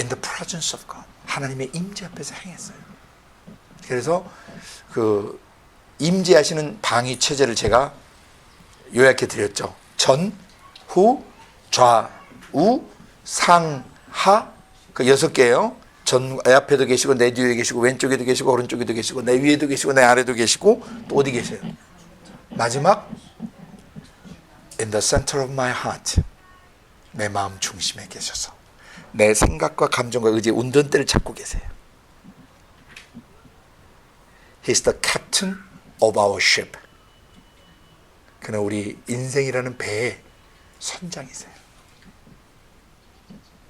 in the presence of God. 하나님의 임재 앞에서 행했어요. 그래서 그 임재하시는 방위 체제를 제가 요약해 드렸죠. 전, 후, 좌, 우, 상, 하, 그 6개예요. 내 앞에도 계시고 내 뒤에 계시고 왼쪽에도 계시고 오른쪽에도 계시고 내 위에도 계시고 내 아래도 계시고 또 어디 계세요? 마지막 in the center of my heart, 내 마음 중심에 계셔서 내 생각과 감정과 의지 운전대를 잡고 계세요. He's the captain of our ship. 그는 우리 인생이라는 배의 선장이세요.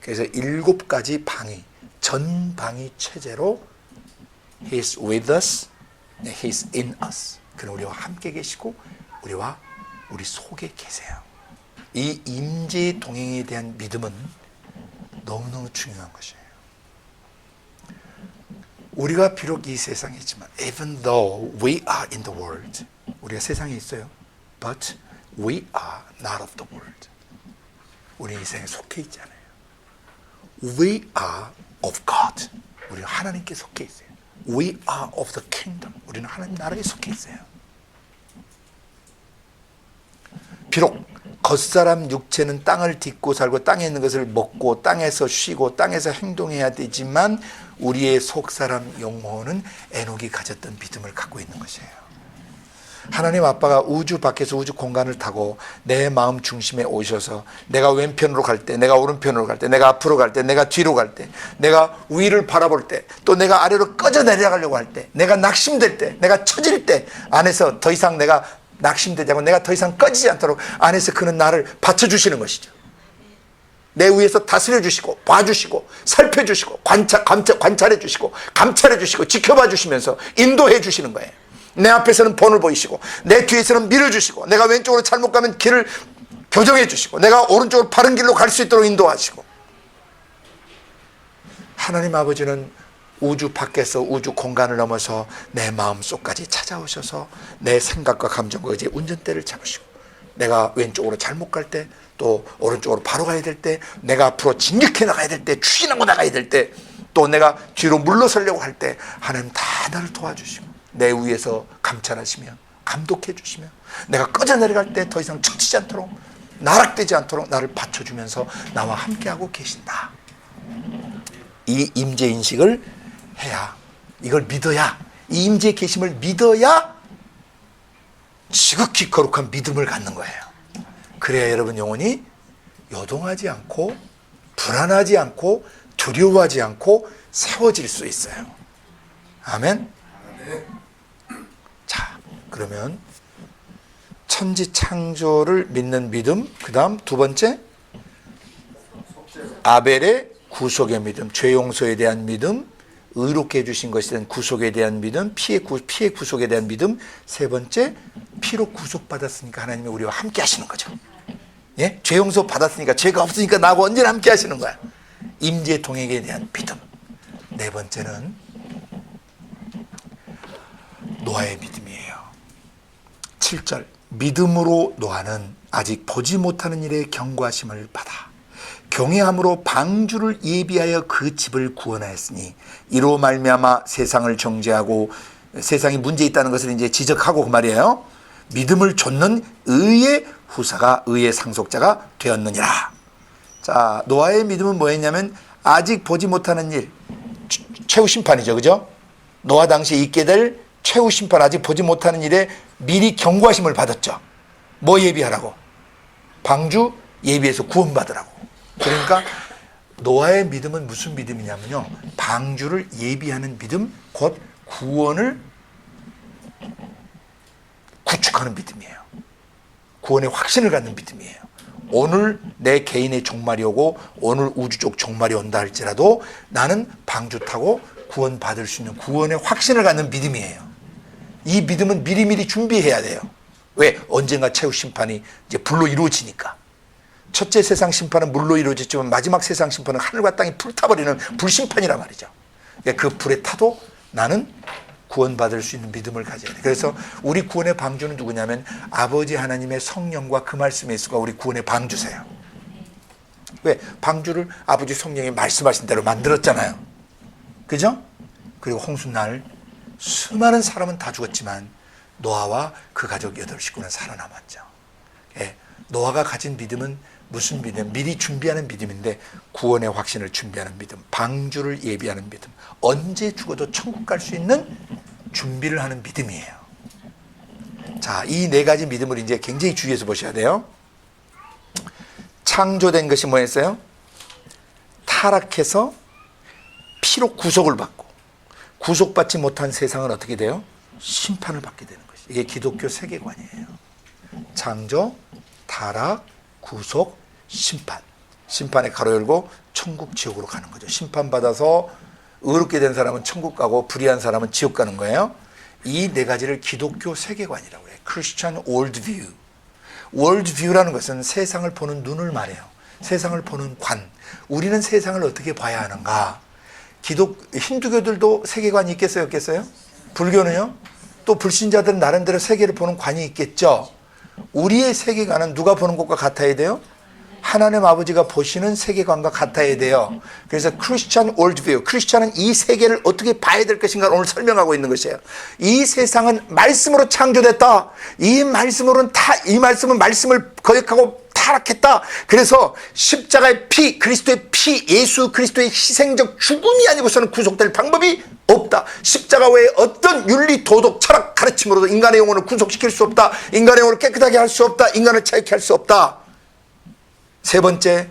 그래서 7가지 방위, 전방위 체제로 He's with us, He's in us. 그는 우리와 함께 계시고 우리와 우리 속에 계세요. 이 임재 동행에 대한 믿음은 너무너무 중요한 것이에요. 우리가 비록 이 세상에 있지만 even though we are in the world, 우리가 세상에 있어요. But we are not of the world. 우리 이 세상에 속해 있지 않아요. We are of God. 우리는 하나님께 속해 있어요. We are of the kingdom. 우리는 하나님 나라에 속해 있어요. 비록 겉사람 육체는 땅을 딛고 살고 땅에 있는 것을 먹고 땅에서 쉬고 땅에서 행동해야 되지만 우리의 속사람 영혼은 에녹이 가졌던 믿음을 갖고 있는 것이에요. 하나님 아빠가 우주 밖에서 우주 공간을 타고 내 마음 중심에 오셔서 내가 왼편으로 갈 때, 내가 오른편으로 갈 때, 내가 앞으로 갈 때, 내가 뒤로 갈 때, 내가 위를 바라볼 때, 또 내가 아래로 꺼져 내려가려고 할 때, 내가 낙심될 때, 내가 처질 때 안에서 더 이상 내가 낙심되지 않고 내가 더 이상 꺼지지 않도록 안에서 그는 나를 받쳐주시는 것이죠. 내 위에서 다스려 주시고 봐주시고 살펴주시고 관찰해 주시고 감찰해 주시고 지켜봐 주시면서 인도해 주시는 거예요. 내 앞에서는 본을 보이시고 내 뒤에서는 밀어주시고 내가 왼쪽으로 잘못 가면 길을 교정해 주시고 내가 오른쪽으로 바른 길로 갈 수 있도록 인도하시고, 하나님 아버지는 우주 밖에서 우주 공간을 넘어서 내 마음속까지 찾아오셔서 내 생각과 감정과 의지의 운전대를 잡으시고 내가 왼쪽으로 잘못 갈 때 또 오른쪽으로 바로 가야 될 때 내가 앞으로 진격해 나가야 될 때 추진하고 나가야 될 때 또 내가 뒤로 물러서려고 할 때 하나님 다 나를 도와주시고 내 위에서 감찰하시며 감독해 주시며 내가 꺼져 내려갈 때 더 이상 처치지 않도록 나락되지 않도록 나를 받쳐주면서 나와 함께하고 계신다. 이 임재인식을 해야, 이걸 믿어야, 이 임재 계심을 믿어야 지극히 거룩한 믿음을 갖는 거예요. 그래야 여러분 영혼이 요동하지 않고 불안하지 않고 두려워하지 않고 세워질 수 있어요. 아멘. 자, 그러면 천지 창조를 믿는 믿음, 그 다음 2번째 아벨의 구속의 믿음, 죄 용서에 대한 믿음, 의롭게 해주신 것에 대한 구속에 대한 믿음, 피해 구속에 대한 믿음, 3번째 피로 구속받았으니까 하나님이 우리와 함께 하시는 거죠. 예? 죄 용서 받았으니까 죄가 없으니까 나하고 언제나 함께 하시는 거야. 임재 동행에 대한 믿음. 4번째는 노아의 믿음이에요. 7절 믿음으로 노아는 아직 보지 못하는 일에 경고하심을 받아 경외함으로 방주를 예비하여 그 집을 구원하였으니 이로 말미암아 세상을 정죄하고 세상이 문제 있다는 것을 이제 지적하고 그 말이에요. 믿음을 좇는 의의 후사가 의의 상속자가 되었느니라. 자, 노아의 믿음은 뭐였냐면 아직 보지 못하는 일, 최후 심판이죠, 그죠? 노아 당시에 있게 될 최후 심판, 아직 보지 못하는 일에 미리 경고하심을 받았죠. 뭐 예비하라고? 방주 예비해서 구원받으라고. 그러니까 노아의 믿음은 무슨 믿음이냐면요, 방주를 예비하는 믿음, 곧 구원을 구축하는 믿음이에요. 구원의 확신을 갖는 믿음이에요. 오늘 내 개인의 종말이 오고 오늘 우주적 종말이 온다 할지라도 나는 방주 타고 구원받을 수 있는 구원의 확신을 갖는 믿음이에요. 이 믿음은 미리미리 준비해야 돼요. 왜? 언젠가 최후 심판이 이제 불로 이루어지니까. 첫째 세상 심판은 물로 이루어졌지만 마지막 세상 심판은 하늘과 땅이 불타버리는 불심판이란 말이죠. 그 불에 타도 나는 구원받을 수 있는 믿음을 가져야 돼. 그래서 우리 구원의 방주는 누구냐면 아버지 하나님의 성령과 그 말씀의 예수가 우리 구원의 방주세요. 왜? 방주를 아버지 성령이 말씀하신 대로 만들었잖아요. 그죠? 그리고 홍수날 수많은 사람은 다 죽었지만 노아와 그 가족 8식구는 살아남았죠. 예, 노아가 가진 믿음은 무슨 믿음? 미리 준비하는 믿음인데 구원의 확신을 준비하는 믿음, 방주를 예비하는 믿음, 언제 죽어도 천국 갈 수 있는 준비를 하는 믿음이에요. 자, 이 4가지 믿음을 이제 굉장히 주의해서 보셔야 돼요. 창조된 것이 뭐였어요? 타락해서 피로 구속을 받고, 구속받지 못한 세상은 어떻게 돼요? 심판을 받게 되는 것이. 이게 기독교 세계관이에요. 창조, 타락, 구속, 심판. 심판에 가로 열고 천국, 지옥으로 가는 거죠. 심판받아서 의롭게 된 사람은 천국 가고 불의한 사람은 지옥 가는 거예요. 이 4가지를 기독교 세계관이라고 해요. Christian worldview. worldview라는 것은 세상을 보는 눈을 말해요. 세상을 보는 관. 우리는 세상을 어떻게 봐야 하는가? 힌두교들도 세계관이 있겠어요, 없겠어요? 불교는요? 또 불신자들은 나름대로 세계를 보는 관이 있겠죠. 우리의 세계관은 누가 보는 것과 같아야 돼요? 하나님 아버지가 보시는 세계관과 같아야 돼요. 그래서 크리스찬 월드뷰, 크리스찬은 이 세계를 어떻게 봐야 될 것인가 오늘 설명하고 있는 것이에요. 이 세상은 말씀으로 창조됐다. 이 말씀은 말씀을 거역하고 타락했다. 그래서 십자가의 피, 그리스도의 피, 예수 그리스도의 희생적 죽음이 아니고서는 구속될 방법이 없다. 십자가 외에 어떤 윤리, 도덕, 철학 가르침으로도 인간의 영혼을 구속시킬 수 없다. 인간의 영혼을 깨끗하게 할 수 없다. 인간을 자유케 할 수 없다. 3번째,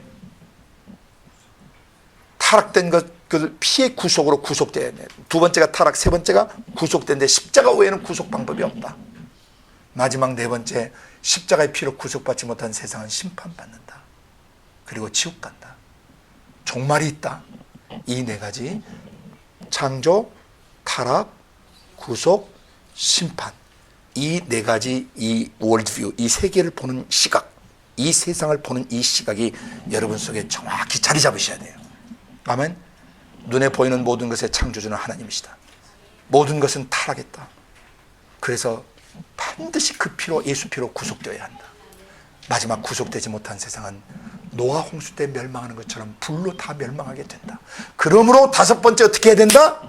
타락된 것을 피의 구속으로 구속돼야 돼. 2번째가 타락, 3번째가 구속된데 십자가 외에는 구속 방법이 없다. 마지막 4번째, 십자가의 피로 구속받지 못한 세상은 심판받는다. 그리고 지옥 간다. 종말이 있다. 이 4가지, 창조, 타락, 구속, 심판. 이 4가지, 이 월드뷰, 이 세계를 보는 시각, 이 세상을 보는 이 시각이 여러분 속에 정확히 자리 잡으셔야 돼요. 아멘. 눈에 보이는 모든 것의 창조주는 하나님이시다. 모든 것은 타락했다. 그래서 반드시 그 피로, 예수 피로 구속되어야 한다. 마지막 구속되지 못한 세상은 노아 홍수 때 멸망하는 것처럼 불로 다 멸망하게 된다. 그러므로 5번째 어떻게 해야 된다?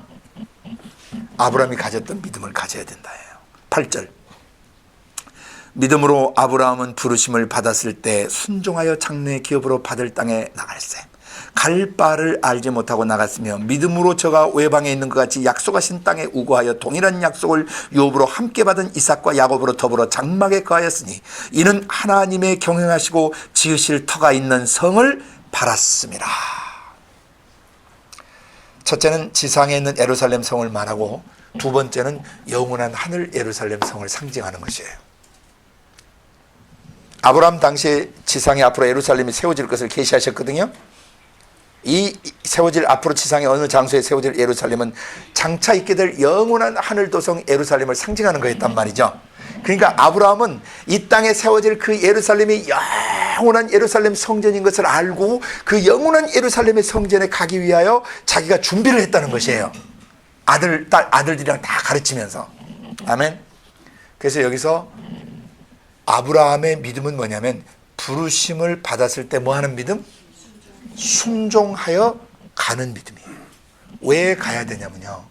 아브라함이 가졌던 믿음을 가져야 된다. 8절. 믿음으로 아브라함은 부르심을 받았을 때 순종하여 장래의 기업으로 받을 땅에 나갈세. 갈 바를 알지 못하고 나갔으며 믿음으로 저가 외방에 있는 것 같이 약속하신 땅에 우거하여 동일한 약속을 유업으로 함께 받은 이삭과 야곱으로 더불어 장막에 거하였으니 이는 하나님의 경영하시고 지으실 터가 있는 성을 바랐습니다. 첫째는 지상에 있는 예루살렘 성을 말하고, 2번째는 영원한 하늘 예루살렘 성을 상징하는 것이에요. 아브라함 당시에 지상에 앞으로 예루살렘이 세워질 것을 계시하셨거든요. 이 세워질, 앞으로 지상의 어느 장소에 세워질 예루살렘은 장차 있게 될 영원한 하늘도성 예루살렘을 상징하는 거였단 말이죠. 그러니까 아브라함은 이 땅에 세워질 그 예루살렘이 영원한 예루살렘 성전인 것을 알고 그 영원한 예루살렘의 성전에 가기 위하여 자기가 준비를 했다는 것이에요. 아들들이랑 다 가르치면서. 아멘. 그래서 여기서 아브라함의 믿음은 뭐냐면, 부르심을 받았을 때 뭐 하는 믿음? 순종하여 가는 믿음이에요. 왜 가야 되냐면요,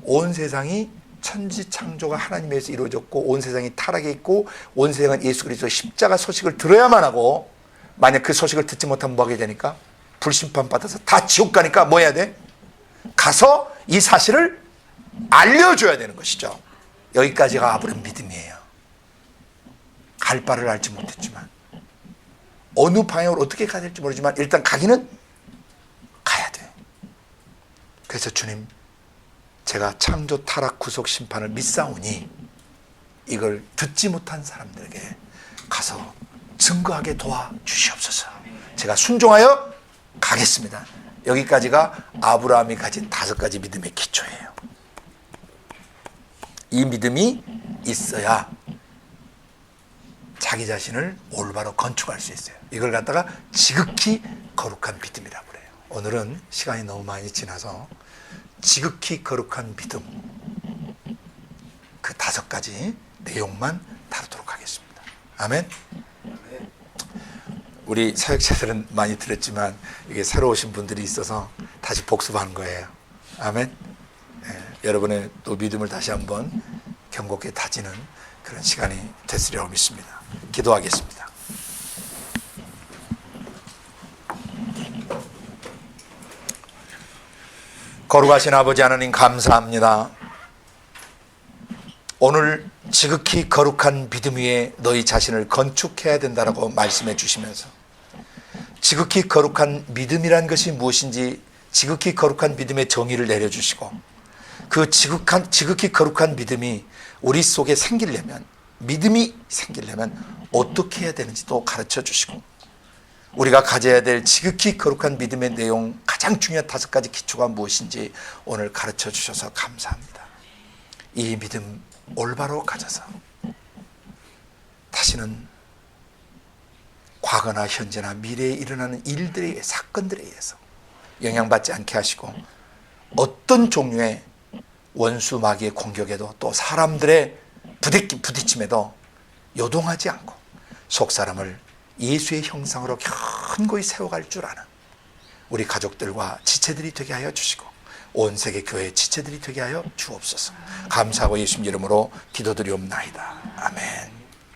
온 세상이 천지창조가 하나님에서 이루어졌고 온 세상이 타락해 있고 온 세상은 예수 그리스도 십자가 소식을 들어야만 하고, 만약 그 소식을 듣지 못하면 뭐 하게 되니까? 불심판 받아서 다 지옥 가니까 뭐 해야 돼? 가서 이 사실을 알려줘야 되는 것이죠. 여기까지가 아브라함 믿음이에요. 갈 바를 알지 못했지만, 어느 방향으로 어떻게 가야 될지 모르지만 일단 가기는 가야 돼. 그래서 주님, 제가 창조, 타락, 구속, 심판을 믿사오니 이걸 듣지 못한 사람들에게 가서 증거하게 도와주시옵소서. 제가 순종하여 가겠습니다. 여기까지가 아브라함이 가진 5가지 믿음의 기초예요. 이 믿음이 있어야 자기 자신을 올바로 건축할 수 있어요. 이걸 갖다가 지극히 거룩한 믿음이라고 그래요. 오늘은 시간이 너무 많이 지나서 지극히 거룩한 믿음, 그 5가지 내용만 다루도록 하겠습니다. 아멘. 우리 사역자들은 많이 들었지만 이게 새로 오신 분들이 있어서 다시 복습하는 거예요. 아멘. 여러분의 또 믿음을 다시 한번 견고하게 다지는 그런 시간이 됐으리라고 믿습니다. 기도하겠습니다. 거룩하신 아버지 하나님 감사합니다. 오늘 지극히 거룩한 믿음 위에 너희 자신을 건축해야 된다라고 말씀해 주시면서 지극히 거룩한 믿음이란 것이 무엇인지 지극히 거룩한 믿음의 정의를 내려주시고 그 지극히 거룩한 믿음이 우리 속에 생기려면, 믿음이 생기려면 어떻게 해야 되는지도 가르쳐 주시고 우리가 가져야 될 지극히 거룩한 믿음의 내용 가장 중요한 5가지 기초가 무엇인지 오늘 가르쳐 주셔서 감사합니다. 이 믿음 올바로 가져서 다시는 과거나 현재나 미래에 일어나는 일들에 사건들에 의해서 영향받지 않게 하시고 어떤 종류의 원수 마귀의 공격에도 또 사람들의 부딪힘에도 요동하지 않고 속사람을 예수의 형상으로 견고히 세워갈 줄 아는 우리 가족들과 지체들이 되게 하여 주시고 온 세계 교회의 지체들이 되게 하여 주옵소서. 감사하고 예수님 이름으로 기도드리옵나이다. 아멘.